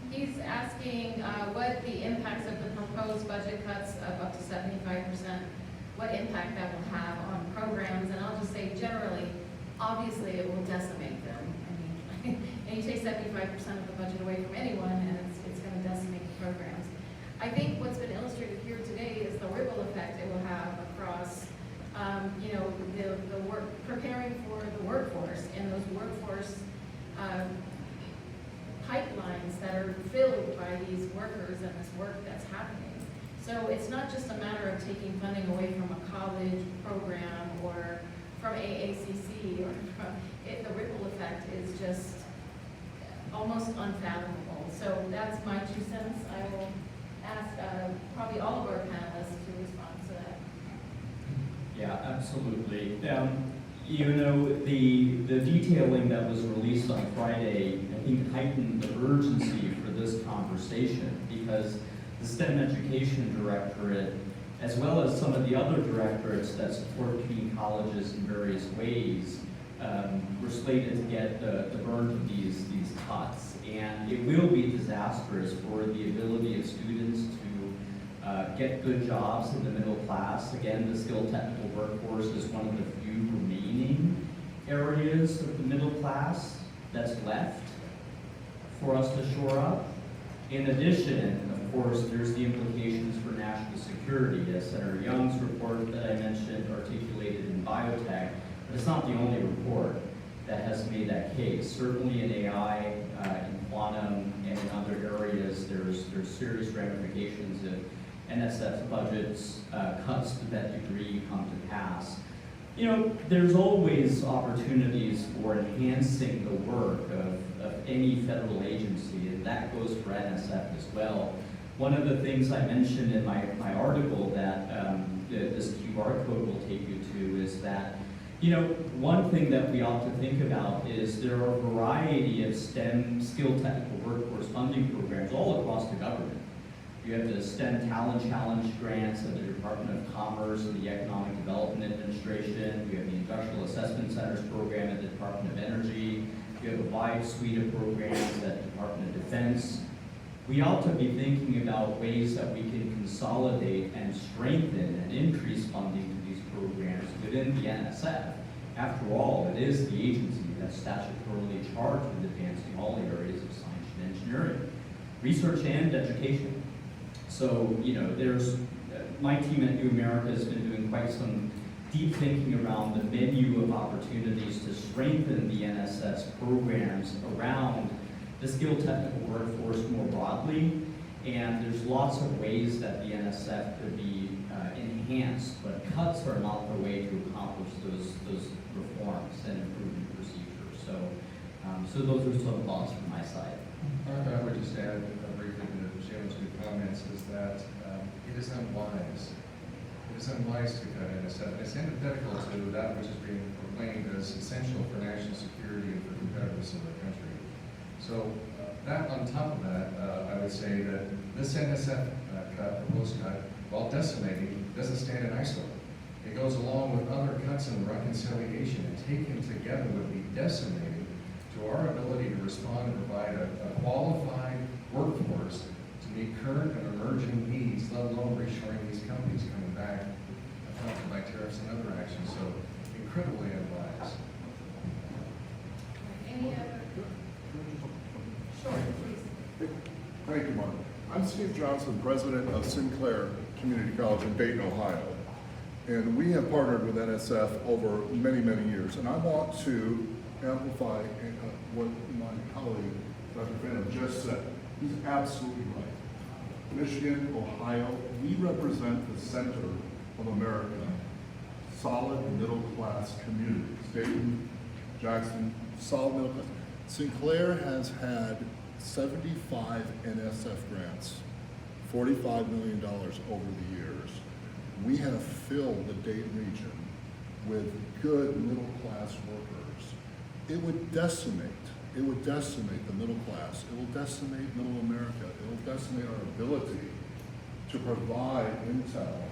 He's asking what the impacts of the proposed budget cuts of up to 75%, what impact that will have on programs. And I'll just say generally, obviously it will decimate them. I mean, and you take 75% of the budget away from anyone and it's going to decimate the programs. I think what's been illustrated here today is the ripple effect it will have across, the work, preparing for the workforce and those workforce pipelines that are filled by these workers and this work that's happening. So it's not just a matter of taking funding away from a college program or from AACC or from it. The ripple effect is just almost unfathomable. So that's my 2 cents. I will ask probably all of our panelists to respond to that. Yeah, absolutely. The detailing that was released on Friday, I think, heightened the urgency for this conversation because the STEM Education Directorate, as well as some of the other directorates that support community colleges in various ways, were slated to get the brunt of these cuts. And it will be disastrous for the ability of students to get good jobs in the middle class. Again, the skilled technical workforce is one of the few remaining areas of the middle class that's left for us to shore up. In addition, of course, there's the implications for national security, as Senator Young's report that I mentioned articulated in biotech, but it's not the only report that has made that case. Certainly in AI, in quantum, and in other areas, there's serious ramifications if NSF's budgets cuts to that degree come to pass. There's always opportunities for enhancing the work of any federal agency, and that goes for NSF as well. One of the things I mentioned in my article that this QR code will take you to is that You know, one thing that we ought to think about is there are a variety of STEM, skilled technical workforce funding programs all across the government. You have the STEM Talent Challenge grants at the Department of Commerce and the Economic Development Administration. You have the Industrial Assessment Centers program at the Department of Energy. You have a wide suite of programs at the Department of Defense. We ought to be thinking about ways that we can consolidate and strengthen and increase funding to these programs within the NSF. After all, it is the agency that's statutorily charged with advancing all areas of science and engineering, research and education. So, you know, my team at New America has been doing quite some deep thinking around the menu of opportunities to strengthen the NSF's programs around the skilled technical workforce more broadly. And there's lots of ways that the NSF could be enhanced, but cuts are not the way to accomplish those reforms and improvement procedures. So those are some thoughts from my side. I would just add briefly to Shalen's good comments is that it is unwise. It is unwise to cut NSF. And it's antithetical to that which is being proclaimed as essential for national security and for competitiveness of the country. So that on top of that, I would say that this NSF proposed cut, while decimating, doesn't stand in isolation. It goes along with other cuts in reconciliation, and taken together would be decimating to our ability to respond and provide a qualified workforce to meet current and emerging needs, let alone reshoring these companies coming back affected by tariffs and other actions. So incredibly unwise. Any other? Sure, please. Thank you, Mark. I'm Steve Johnson, president of Sinclair Community College in Dayton, Ohio. And we have partnered with NSF over many, many years. And I want to amplify what my colleague, Dr. Phantom, just said. He's absolutely right. Michigan, Ohio, we represent the center of America. Solid middle-class communities. Dayton, Jackson, solid middle class. Sinclair has had 75 NSF grants, $45 million over the years. We have filled the Dayton region with good middle-class workers. It would decimate the middle class. It will decimate middle America. It will decimate our ability to provide intel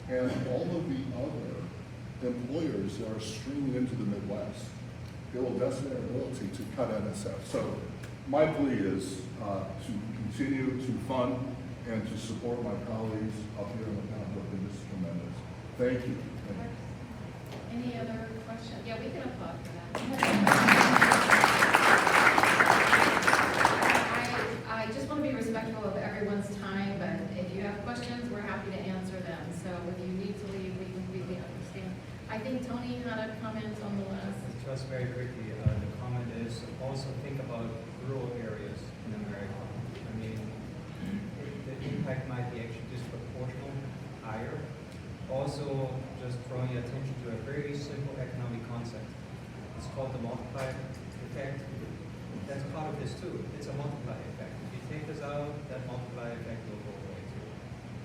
and all of the other employers that are streaming into the Midwest. It will decimate our ability to cut NSF. So my plea is to continue to fund and to support my colleagues up here in the panel. This is tremendous. Thank you. Any other questions? Yeah, we can applaud for that. I just want to be respectful of everyone's time, but if you have questions, we're happy to answer them. So if you need to leave, we completely understand. I think Tony had a comment on the last. Just very quickly, the comment is also think about rural areas in America. I mean, the impact might be actually disproportional, higher. Also, just drawing your attention to a very simple economic concept. It's called the multiplier effect. That's part of this too. It's a multiplier effect. If you take this out, that multiplier effect will go away too.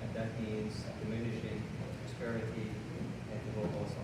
And that means diminishing prosperity, and it will also